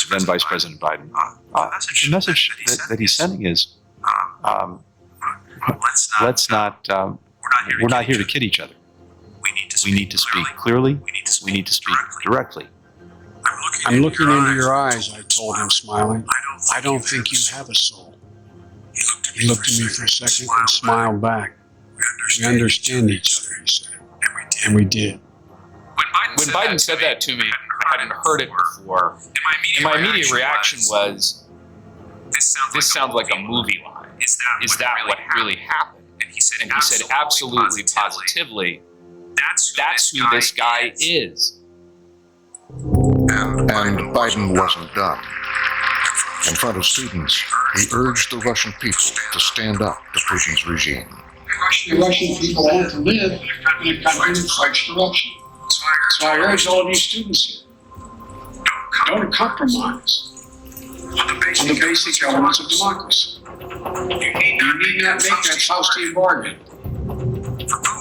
then Vice President Biden. The message that he's sending is, let's not, we're not here to kid each other. We need to speak clearly. We need to speak directly. I'm looking into your eyes, I told him, smiling. I don't think you have a soul. He looked at me for a second and smiled back. We understand each other, he said. And we did. When Biden said that to me, I hadn't heard it before, and my immediate reaction was, this sounds like a movie line. Is that what really happened? And he said absolutely, positively, that's who this guy is. And Biden wasn't done. In front of students, he urged the Russian people to stand up to Putin's regime. The Russian people want to live in a country that fights corruption. So I urge all these students here, don't compromise on the basic elements of democracy. You need not make that Faustian bargain.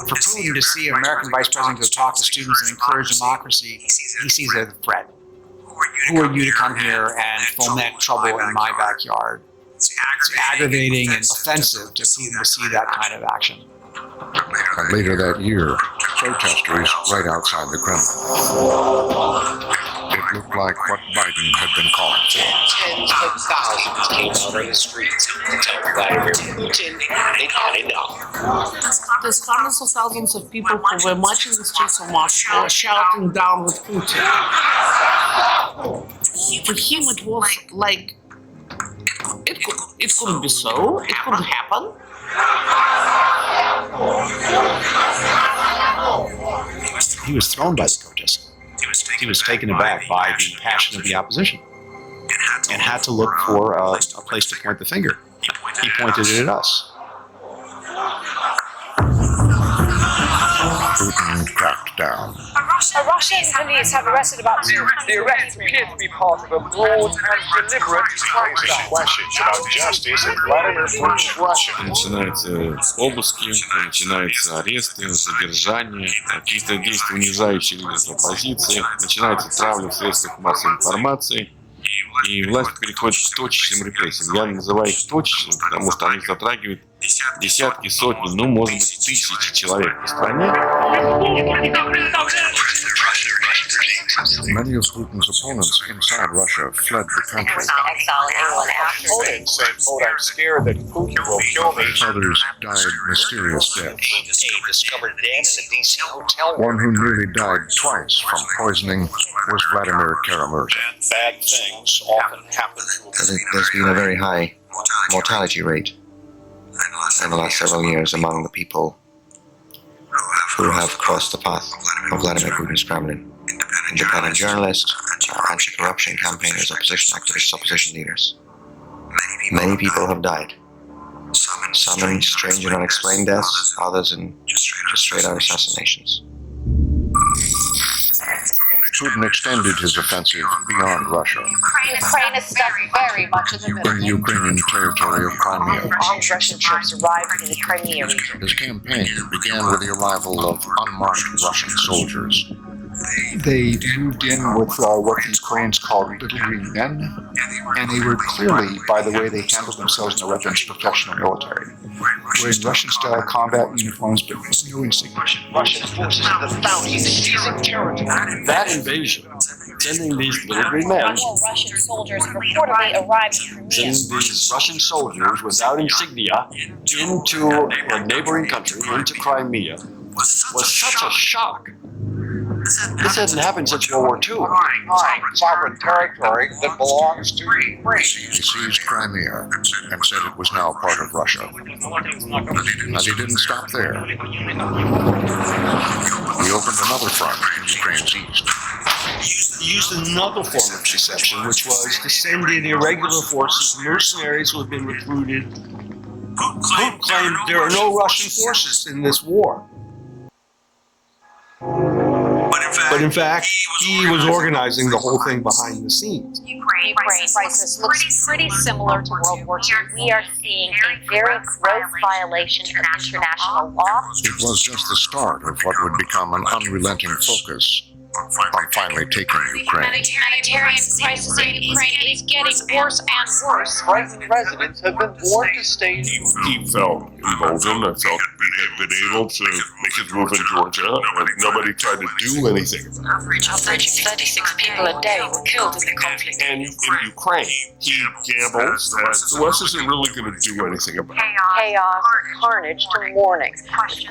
For Putin to see an American vice president go talk to students and encourage democracy, he sees it as a threat. Who are you to come here and foment trouble in my backyard? It's aggravating and offensive to Putin to see that kind of action. And later that year, protesters right outside the Kremlin. It looked like what Biden had been calling for. Tens of thousands came out on the streets to tell Vladimir Putin they'd had enough. There's hundreds of thousands of people who were marching the streets of Moscow, shouting down with Putin. For him, it was like, it couldn't be so, it couldn't happen. He was thrown by the protest. He was taken aback by the passion of the opposition and had to look for a place to point the finger. He pointed it at us. Putin cracked down. Russian police have arrested about 200. The arrests appear to be part of a broad and deliberate questions about justice in Vladimir Putin's Russia. Начинаются обыски, начинаются аресты, задержания, какие-то действия унижающие оппозиции, начинается травля в средствах массовой информации, и власть переходит к точечным репрессиям. Я называю их точечными, потому что они затрагивают десятки, сотни, ну, может быть, тысячи человек по стране. Many of Putin's opponents inside Russia fled the country. Opponents said, quote, I'm scared that Putin will kill me. Others died mysterious deaths. Discovered dead in a DC hotel. One who nearly died twice from poisoning was Vladimir Karamurza. Bad things often happen to There's been a very high mortality rate in the last several years among the people who have crossed the path of Vladimir Putin's Kremlin. Independent journalists, anti-corruption campaigners, opposition activists, opposition leaders. Many people have died. Some in strange and unexplained deaths, others in just straight-out assassinations. Putin extended his offensive beyond Russia. Ukraine is stuck very much in the middle. In the Ukrainian territory of Crimea. Armed Russian troops arrived in the Crimea region. His campaign began with the arrival of unmarked Russian soldiers. They moved in with what the Ukrainians called little green men, and they were clearly, by the way they handled themselves in the regiments, professional military, wearing Russian-style combat uniforms, but with no insignia. Russian forces in the bounty seizing territory. That invasion, sending these little green men, Russian soldiers reportedly arrived in Crimea. sending these Russian soldiers without insignia into a neighboring country, into Crimea, was such a shock. This hasn't happened since World War II. Sovereign territory that belongs to Ukraine. He seized Crimea and said it was now part of Russia. And he didn't stop there. He opened another front in Ukraine's east. He used another form of deception, which was to send in irregular forces, mercenaries who had been recruited, who claimed there are no Russian forces in this war. But in fact, he was organizing the whole thing behind the scenes. Ukraine crisis looks pretty similar to World War II. We are seeing a very gross violation of international law. It was just the start of what would become an unrelenting focus on finally taking Ukraine. Humanitarian crisis in Ukraine is getting worse and worse. Frightened residents have been warned to stay. He felt emboldened. I felt he had been able to make his move in Georgia, and nobody tried to do anything. Average 36 people a day were killed in the conflict. And in Ukraine, he gambles that the West isn't really going to do anything about it. Chaos, carnage to mourning.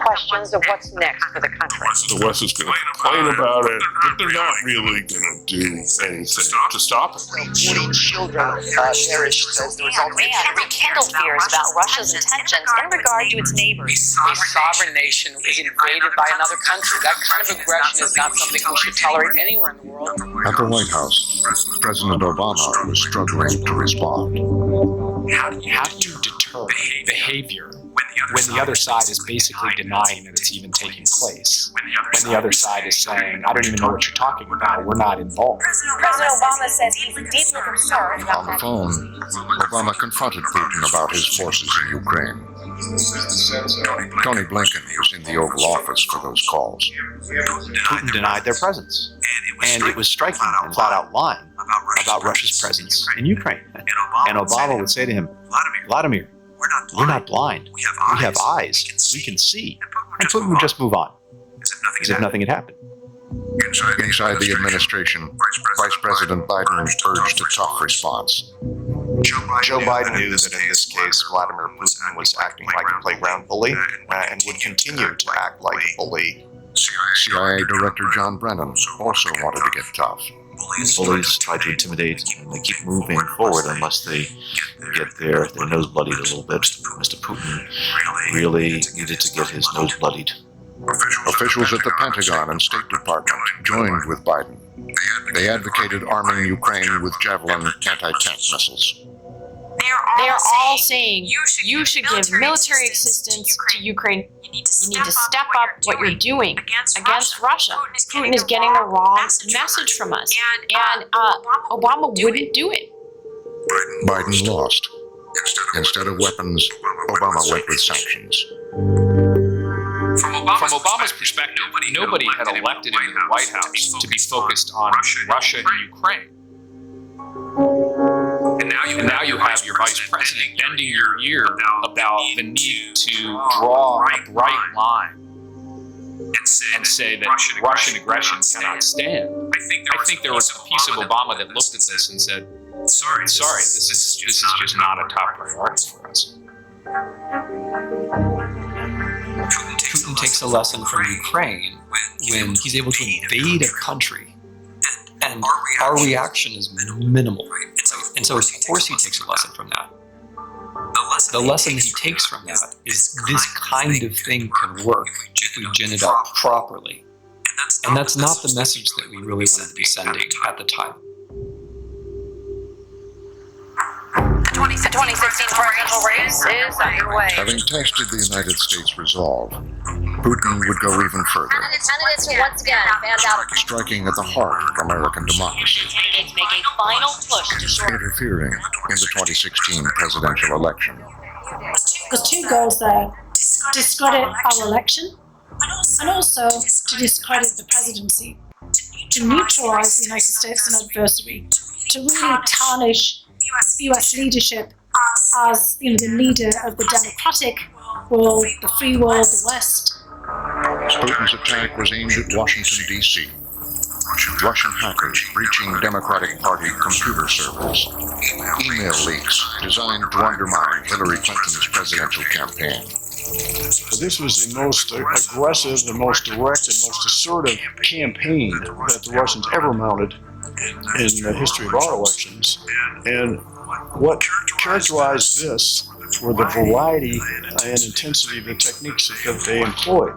Questions of what's next for the country. The West is going to complain about it, but they're not really going to do anything to stop it. 40 children perished as a result of And rekindled fears about Russia's intentions in regard to its neighbors. A sovereign nation is invaded by another country. That kind of aggression is not something we should tolerate anywhere in the world. At the White House, President Obama was struggling to respond. How do you deter behavior when the other side is basically denying that it's even taking place? When the other side is saying, I don't even know what you're talking about, we're not involved. President Obama says he's deeply concerned On the phone, Obama confronted Putin about his forces in Ukraine. Tony Blinken was in the Oval Office for those calls. Putin denied their presence. And it was striking and flat out lying about Russia's presence in Ukraine. And Obama would say to him, Vladimir, we're not blind. We have eyes. We can see. And Putin would just move on, as if nothing had happened. Inside the administration, Vice President Biden urged a tough response. Joe Biden knew that in this case, Vladimir Putin was acting like a playground bully and would continue to act like a bully. CIA Director John Brennan also wanted to get tough. Bullies try to intimidate, and they keep moving forward unless they get their nose bloodied a little bit. Mr. Putin really needed to get his nose bloodied. Officials at the Pentagon and State Department joined with Biden. They advocated arming Ukraine with Javelin anti-tank missiles. They're all saying you should give military assistance to Ukraine. You need to step up what you're doing against Russia. Putin is getting the wrong message from us. And Obama wouldn't do it. Biden lost. Instead of weapons, Obama went with sanctions. From Obama's perspective, nobody had elected him to the White House to be focused on Russia and Ukraine. And now you have your vice president bending your ear about the need to draw a bright line and say that Russian aggression cannot stand. I think there was a piece of Obama that looked at this and said, sorry, this is just not a top priority for us. Putin takes a lesson from Ukraine when he's able to invade a country, and our reaction is minimal. And so, of course, he takes a lesson from that. The lesson he takes from that is this kind of thing can work if we gin it up properly. And that's not the message that we really wanted to be sending at the time. The 2016 presidential race is underway. Having tested the United States resolve, Putin would go even further, Candidates are once again found out striking at the heart of American democracy, candidates make a final push to short. interfering in the 2016 presidential election. There's two goals there. Discredit our election and also to discredit the presidency, to neutralize the United States as an adversary, to really tarnish US leadership as the leader of the democratic world, the free world, the West. Putin's attack was aimed at Washington, D.C. Russian hackers breaching Democratic Party computer servers, email leaks designed to undermine Hillary Clinton's presidential campaign. This was the most aggressive, the most direct, and most assertive campaign that the Russians ever mounted in the history of our elections. And what characterized this were the variety and intensity of the techniques that they employed.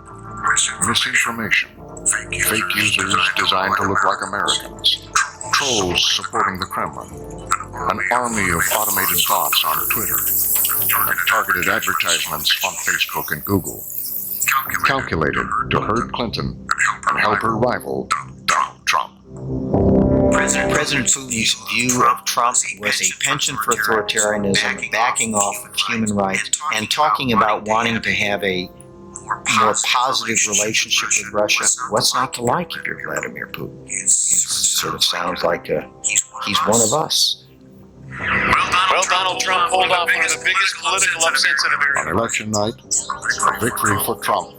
Misinformation, fake users designed to look like Americans, trolls supporting the Kremlin, an army of automated bots on Twitter, and targeted advertisements on Facebook and Google, calculated to hurt Clinton and help her rival, Donald Trump. President Putin's view of Trump was a penchant for authoritarianism, backing off of human rights, and talking about wanting to have a more positive relationship with Russia. What's not to like if you're Vladimir Putin? It sort of sounds like he's one of us. Well, Donald Trump pulled off one of the biggest political upsets in America. On election night, a victory for Trump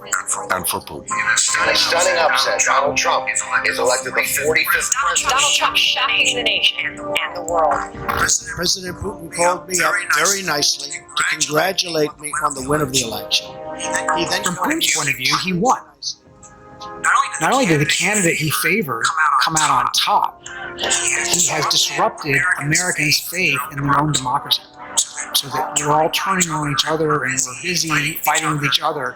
and for Putin. In a stunning upset, Donald Trump is elected the 45th president. Donald Trump shocking the nation and the world. President Putin called me up very nicely to congratulate me on the win of the election. He then, from Putin's point of view, he won. Not only did the candidate he favored come out on top, he has disrupted Americans' faith in their own democracy, so that we're all turning on each other and we're busy fighting with each other,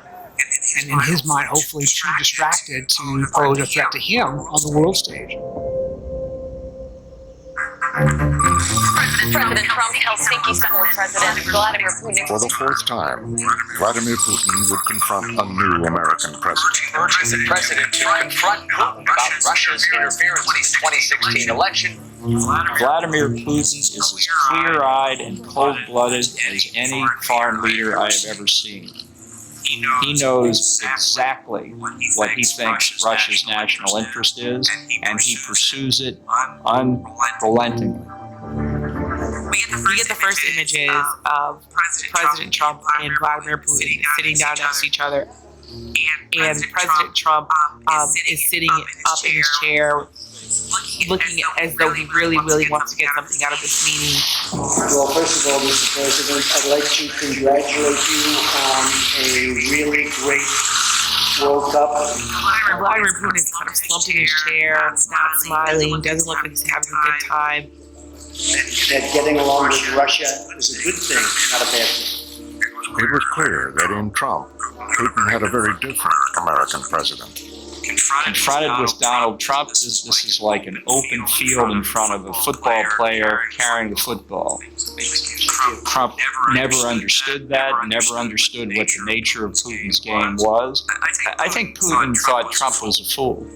and in his mind, hopefully too distracted to pose a threat to him on the world stage. President Trump, Helsinki Summit President Vladimir Putin. For the fourth time, Vladimir Putin would confront a new American president. Urging the president to confront Putin about Russia's interference in the 2016 election. Vladimir Putin is as clear-eyed and cold-blooded as any foreign leader I have ever seen. He knows exactly what he thinks Russia's national interest is, and he pursues it unrelentingly. We get the first images of President Trump and Vladimir Putin sitting down next to each other, and President Trump is sitting up in his chair, looking as though he really, really wants to get something out of this meeting. well, first of all, Mr. President, I'd like to congratulate you on a really great World Cup. Vladimir Putin is kind of slumped in his chair, not smiling, doesn't look like he's having a good time. That getting along with Russia is a good thing, not a bad thing. It was clear that in Trump, Putin had a very different American president. Confronted with Donald Trump, this is like an open field in front of a football player carrying the football. Trump never understood that, never understood what the nature of Putin's game was. I think Putin thought Trump was a fool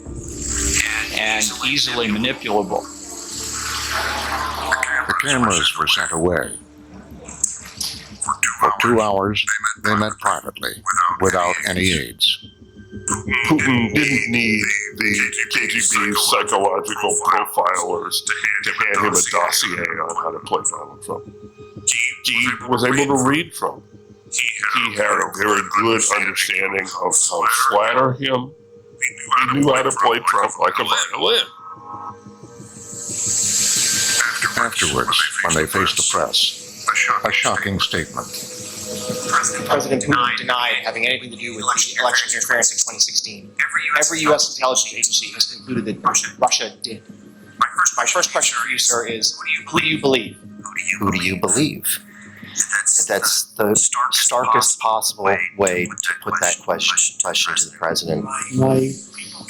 and easily manipulable. The cameras were sent away. For 2 hours, they met privately, without any aids. Putin didn't need the KGB psychological profilers to hand him a dossier on how to play Donald Trump. He was able to read Trump. He had a very good understanding of how to flatter him. He knew how to play Trump like a violin. Afterwards, when they faced the press, a shocking statement. President Putin denied having anything to do with the election interference in 2016. Every U.S. intelligence agency has concluded that Russia did. My first question for you, sir, is who do you believe? Who do you believe? That's the starkest possible way to put that question to the president. My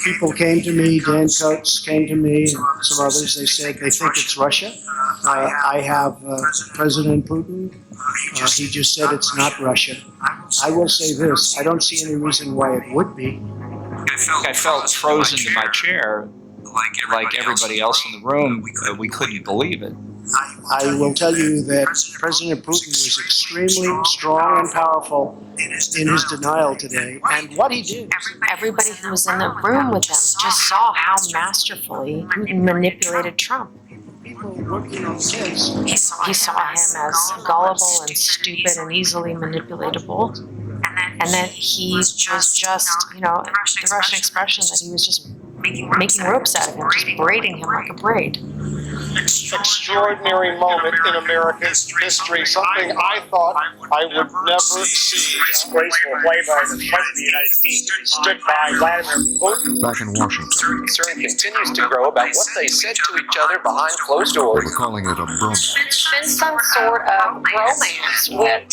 people came to me, Dan Coates came to me, and some others. They said they think it's Russia. I have President Putin. He just said it's not Russia. I will say this, I don't see any reason why it would be. I felt frozen to my chair like everybody else in the room. We couldn't believe it. I will tell you that President Putin was extremely strong and powerful in his denial today, and what he did. Everybody who was in the room with them just saw how masterfully Putin manipulated Trump. He saw him as gullible and stupid and easily manipulatable. And that he was just, you know, the Russian expression that he was just making ropes out of him, just braiding him like a braid. Extraordinary moment in America's history, something I thought I would never see. Disgraceful play by the President of the United States stood by Vladimir Putin. Back in Washington, Concern continues to grow about what they said to each other behind closed they doors. were calling it a bromance. It's been some sort of romance with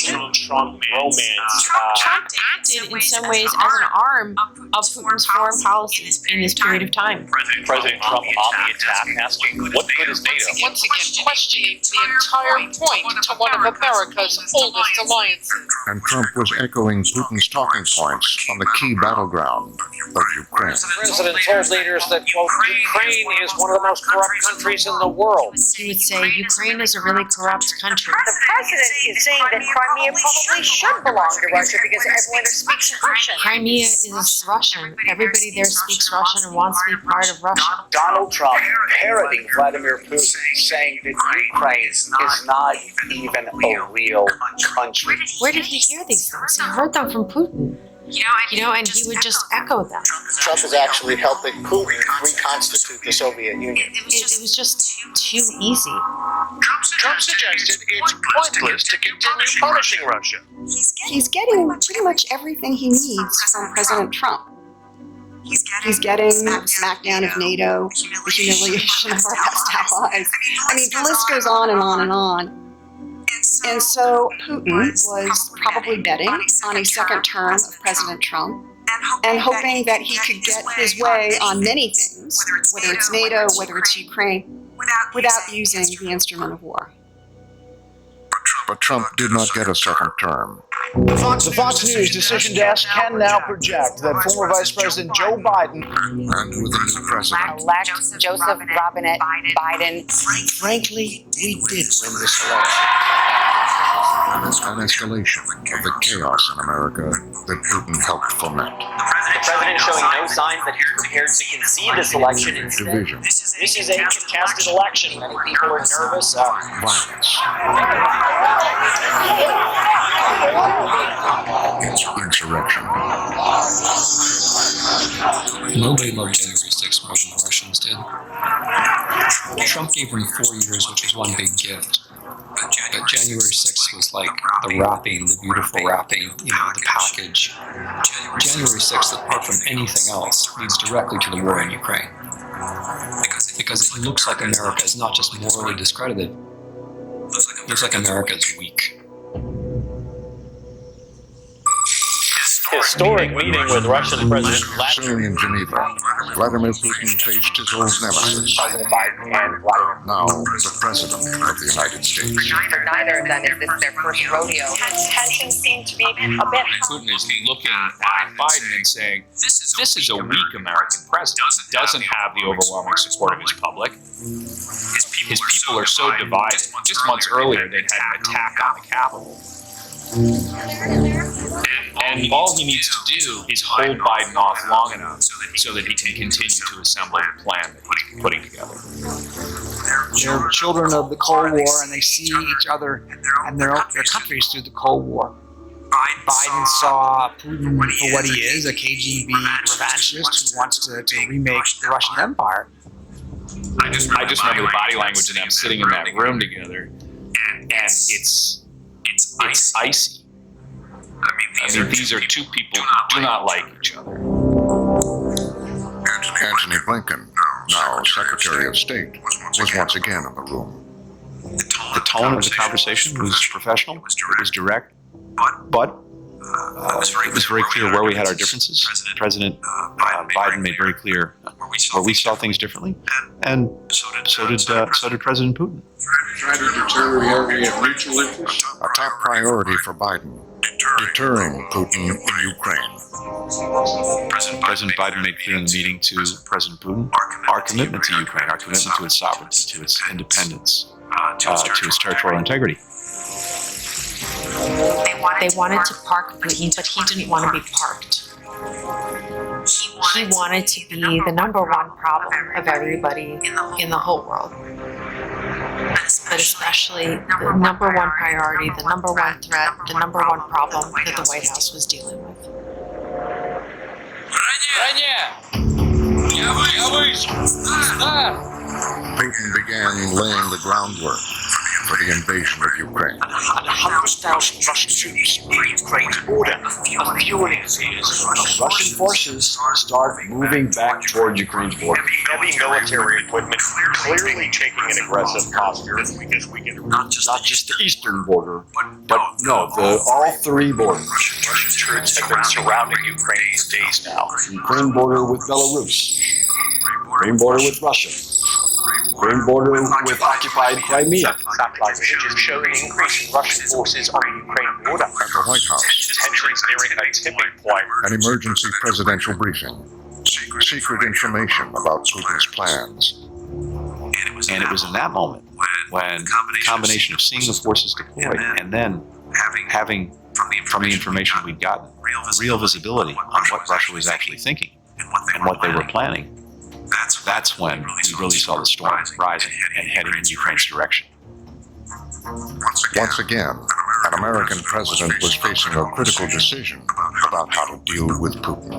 Trump romance. Trump acted in some ways as an arm of Putin's foreign policy in this period of time. President Trump on the attack, asking, what good is NATO? Once again questioning the entire point to one of America's oldest alliances. And Trump was echoing Putin's talking points on the key battleground of Ukraine. The president told leaders that, quote, Ukraine is one of the most corrupt countries in the world. He would say Ukraine is a really corrupt country. The president is saying that Crimea probably should belong to Russia because everyone there speaks Russian. Crimea is Russian. Everybody there speaks Russian and wants to be part of Russia. Donald Trump parroting Vladimir Putin, saying that Ukraine is not even a real country. Where did he hear these things? He heard them from Putin. You know, and he would just echo them. Trump is actually helping Putin reconstitute the Soviet Union. It was just too easy. Trump suggested it's pointless to continue punishing Russia. He's getting pretty much everything he needs from President Trump. He's getting smackdown of NATO, the humiliation of our best allies. I mean, the list goes on and on and on. And so Putin was probably betting on a second term of President Trump and hoping that he could get his way on many things, whether it's NATO, whether it's Ukraine, without using the instrument of war. But Trump did not get a second term. The Fox News decision desk can now project that former Vice President Joe Biden And with a new president, Elect Joseph Robinette Biden. Frankly, we did win this election. an escalation of the chaos in America that Putin helped foment. The president showing no signs that he's prepared to concede this election. Instead, Division, this is a contested election. Many people are nervous. violence, insurrection. Nobody loved January 6th more than the Russians did. Trump gave them 4 years, which was one big gift. But January 6th was like the wrapping, the beautiful wrapping, the package. January 6th, apart from anything else, leads directly to the war in Ukraine. Because it looks like America is not just morally discredited, it looks like America is weak. historic meeting with Russian President Soon in Geneva, Vladimir Putin faced his old nemesis, President Biden and Vladimir now the President of the United States. For neither of them is this their first rodeo. Tensions seem to be a bit Putin is looking at Biden and saying, this is a weak American president. Doesn't have the overwhelming support of his public. His people are so divided. Just months earlier, they'd had an attack on the Capitol. And all he needs to do is hold Biden off long enough so that he can continue to assemble the plan that he's putting together. They're children of the Cold War, and they see each other and their countries through the Cold War. Biden saw Putin for what he is, a KGB revanchist who wants to remake the Russian Empire. I just remember the body language of them sitting in that room together, and it's icy. I mean, these are two people who do not like each other. Antony Blinken, now Secretary of State, was once again in the room. The tone of the conversation was professional, it was direct, but it was very clear where we had our differences. President Biden made very clear where we saw things differently, and so did President Putin. Try to deter where we have mutual interest. A top priority for Biden, deterring Putin in Ukraine. President Biden made clear in the meeting to President Putin our commitment to Ukraine, our commitment to its sovereignty, to its independence, to its territorial integrity. They wanted to park Putin, but he didn't want to be parked. He wanted to be the number one problem of everybody in the whole world. But especially the number one priority, the number one threat, the number one problem that the White House was dealing with. Putin began laying the groundwork for the invasion of Ukraine. 100,000 Russian troops near Ukraine's border. A few years. Russian forces start moving back toward Ukraine's border. Heavy military equipment clearly taking an aggressive posture because we can Not just the eastern border, but no, all three borders. Russian troops have been surrounding Ukraine for days now. Ukraine border with Belarus, Ukraine border with Russia, Ukraine border with occupied Crimea. Satellite images show an increase in Russian forces on the Ukraine border. At the White House, Tensions nearing a tipping point. an emergency presidential briefing. Secret information about Putin's plans. And it was in that moment when the combination of seeing the forces deployed and then having, from the information we'd gotten, real visibility on what Russia was actually thinking and what they were planning. That's when we really saw the storm rising and heading in Ukraine's direction. Once again, an American president was facing a critical decision about how to deal with Putin.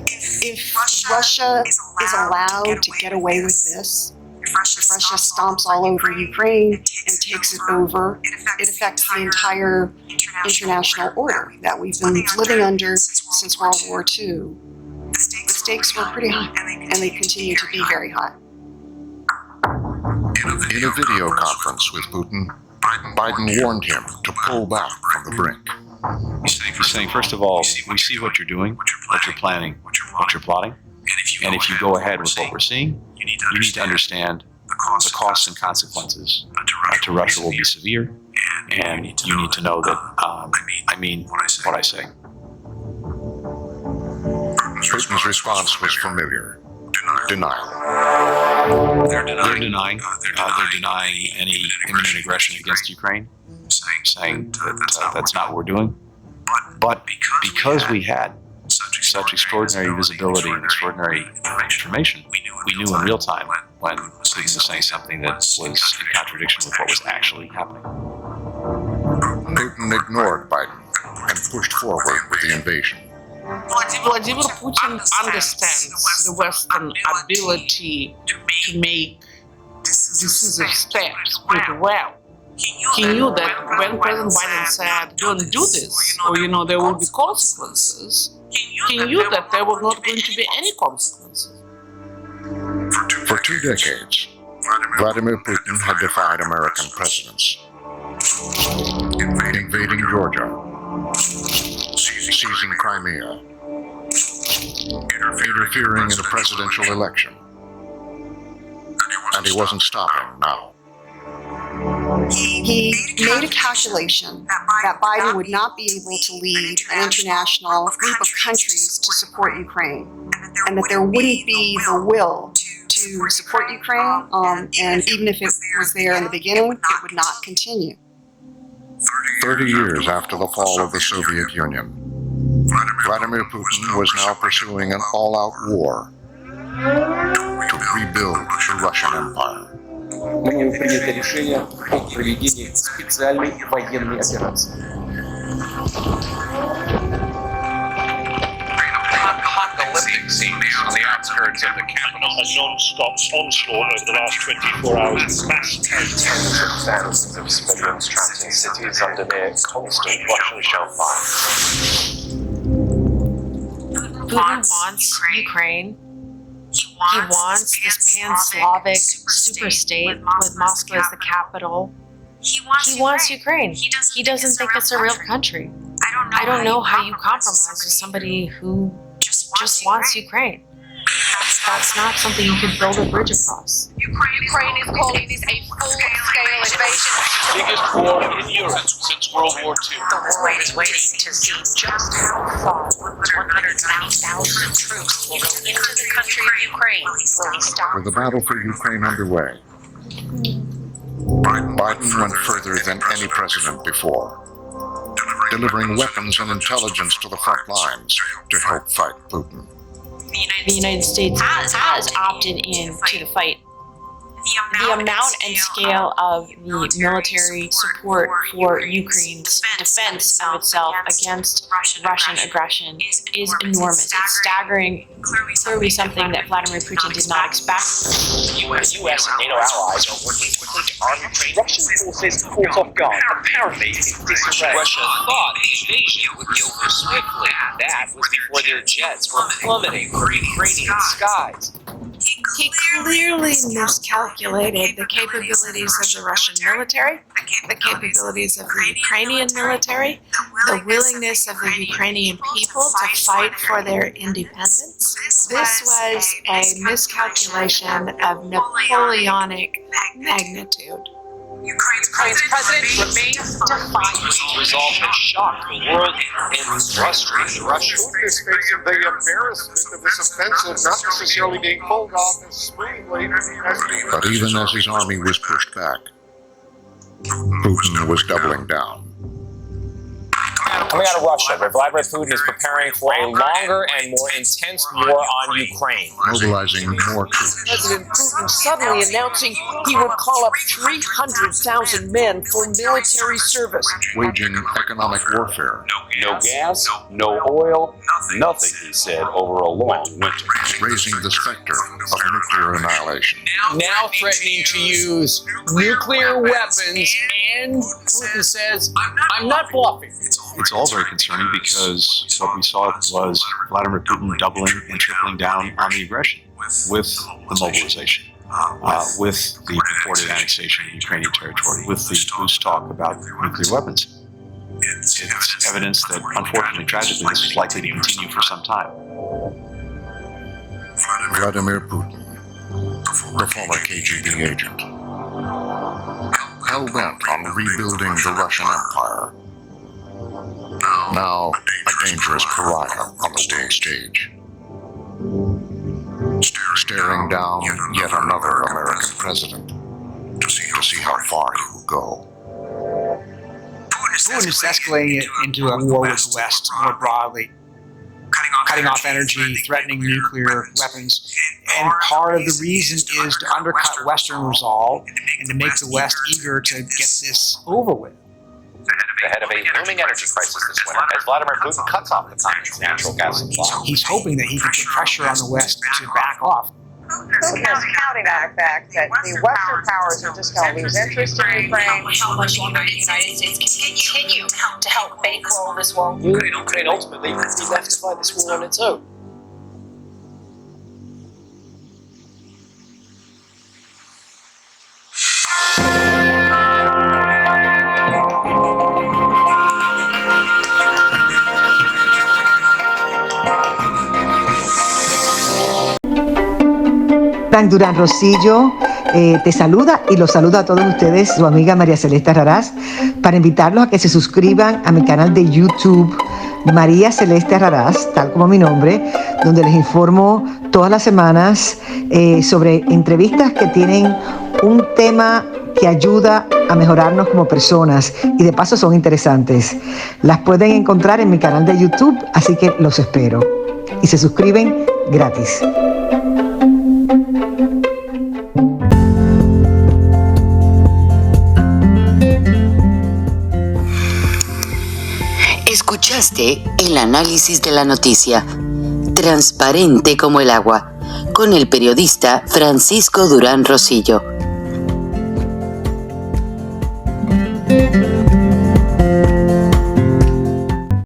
If Russia is allowed to get away with this, if Russia stomps all over Ukraine and takes it over, it affects the entire international order that we've been living under since World War II. The stakes were pretty high, and they continue to be very high. In a video conference with Putin, Biden warned him to pull back from the brink. He's saying, first of all, we see what you're doing, what you're planning, what you're plotting, and if you go ahead with what we're seeing, you need to understand the costs and consequences to Russia will be severe, and you need to know that I mean what I say. Putin's response was familiar. Denial. They're denying any imminent aggression against Ukraine, saying that that's not what we're doing. But because we had such extraordinary visibility and extraordinary information, we knew in real time when Putin was saying something that was in contradiction with what was actually happening. Putin ignored Biden and pushed forward with the invasion. Vladimir Putin understands the Western ability to make decisive steps pretty well. He knew that when President Biden said, "Don't do this," or there will be consequences, he knew that there were not going to be any consequences. For 2 decades, Vladimir Putin had defied American presidents, invading Georgia, seizing Crimea, interfering in a presidential election. And he wasn't stopping now. He made a calculation that Biden would not be able to lead an international group of countries to support Ukraine, and that there wouldn't be the will to support Ukraine, and even if it was there in the beginning, it would not continue. 30 years after the fall of the Soviet Union, Vladimir Putin was now pursuing an all-out war to rebuild the Russian Empire. Мною принято решение о проведении специальной военной операции. Apocalyptic scenes on the outskirts of the capital. A non-stop onslaught over the last 24 hours. Mass tens of thousands of civilians trapped in cities under their constant Russian shell fire. Putin wants Ukraine. He wants this pan-Slavic super-state with Moscow as the capital. He wants Ukraine. He doesn't think it's a real country. I don't know how you compromise with somebody who just wants Ukraine. That's not something you can build a bridge across. Ukraine is calling this a full-scale invasion. Biggest war in Europe since World War II. The world is waiting to see just how far 190,000 troops will go into the country of Ukraine. Will he stop? With the battle for Ukraine underway, Biden went further than any president before, delivering weapons and intelligence to the front lines to help fight Putin. The United States has opted in to the fight. The amount and scale of the military support for Ukraine's defense of itself against Russian aggression is enormous. It's staggering, clearly something that Vladimir Putin did not expect. The US and NATO allies are working quickly to arm Ukraine. Russian forces caught off guard, apparently in disarray. Russia thought the invasion would be over swiftly. That was before their jets were plummeting for Ukrainian skies. He clearly miscalculated the capabilities of the Russian military, the capabilities of the Ukrainian military, the willingness of the Ukrainian people to fight for their independence. This was a miscalculation of Napoleonic magnitude. Ukraine's president remains defiant. Resolve has shocked the world and frustrated Russia. Putin is facing the embarrassment of this offensive not necessarily being pulled off as smoothly as But even as his army was pushed back, Putin was doubling down. Coming out of Russia, where Vladimir Putin is preparing for a longer and more intense war on Ukraine. Mobilizing more troops. President Putin suddenly announcing he would call up 300,000 men for military service. Waging economic warfare. No gas, no oil, nothing, he said, over a long winter. Raising the specter of nuclear annihilation. Now threatening to use nuclear weapons, and Putin says, I'm not bluffing. It's all very concerning because what we saw was Vladimir Putin doubling and tripling down on the aggression with the mobilization, with the purported annexation of Ukrainian territory, with the loose talk about nuclear weapons. It's evidence that, unfortunately, tragically, this is likely to continue for some time. Vladimir Putin, the former KGB agent, hell-bent on rebuilding the Russian Empire. Now, a dangerous pariah on the world stage. Staring down yet another American president to see how far he will go. Putin is escalating it into a war with the West more broadly, cutting off energy, threatening nuclear weapons. And part of the reason is to undercut Western resolve and to make the West eager to get this over with. Ahead of a looming energy crisis this winter, as Vladimir Putin cuts off the continent's natural gas supply. He's hoping that he can put pressure on the West to back off. Putin is counting on the fact that the Western powers are just going to lose interest in Ukraine. How much longer the United States can continue to help bankroll this war? Ukraine ultimately will be left to fight this war on its own. Durán Rosillo te saluda y los saluda a todos ustedes, su amiga María Celeste Arrarás, para invitarlos a que se suscriban a mi canal de YouTube María Celeste Arrarás, tal como mi nombre, donde les informo todas las semanas sobre entrevistas que tienen un tema que ayuda a mejorarnos como personas y de paso son interesantes. Las pueden encontrar en mi canal de YouTube, así que los espero. Y se suscriben gratis. Escuchaste el análisis de la noticia, transparente como el agua, con el periodista Francisco Durán Rosillo.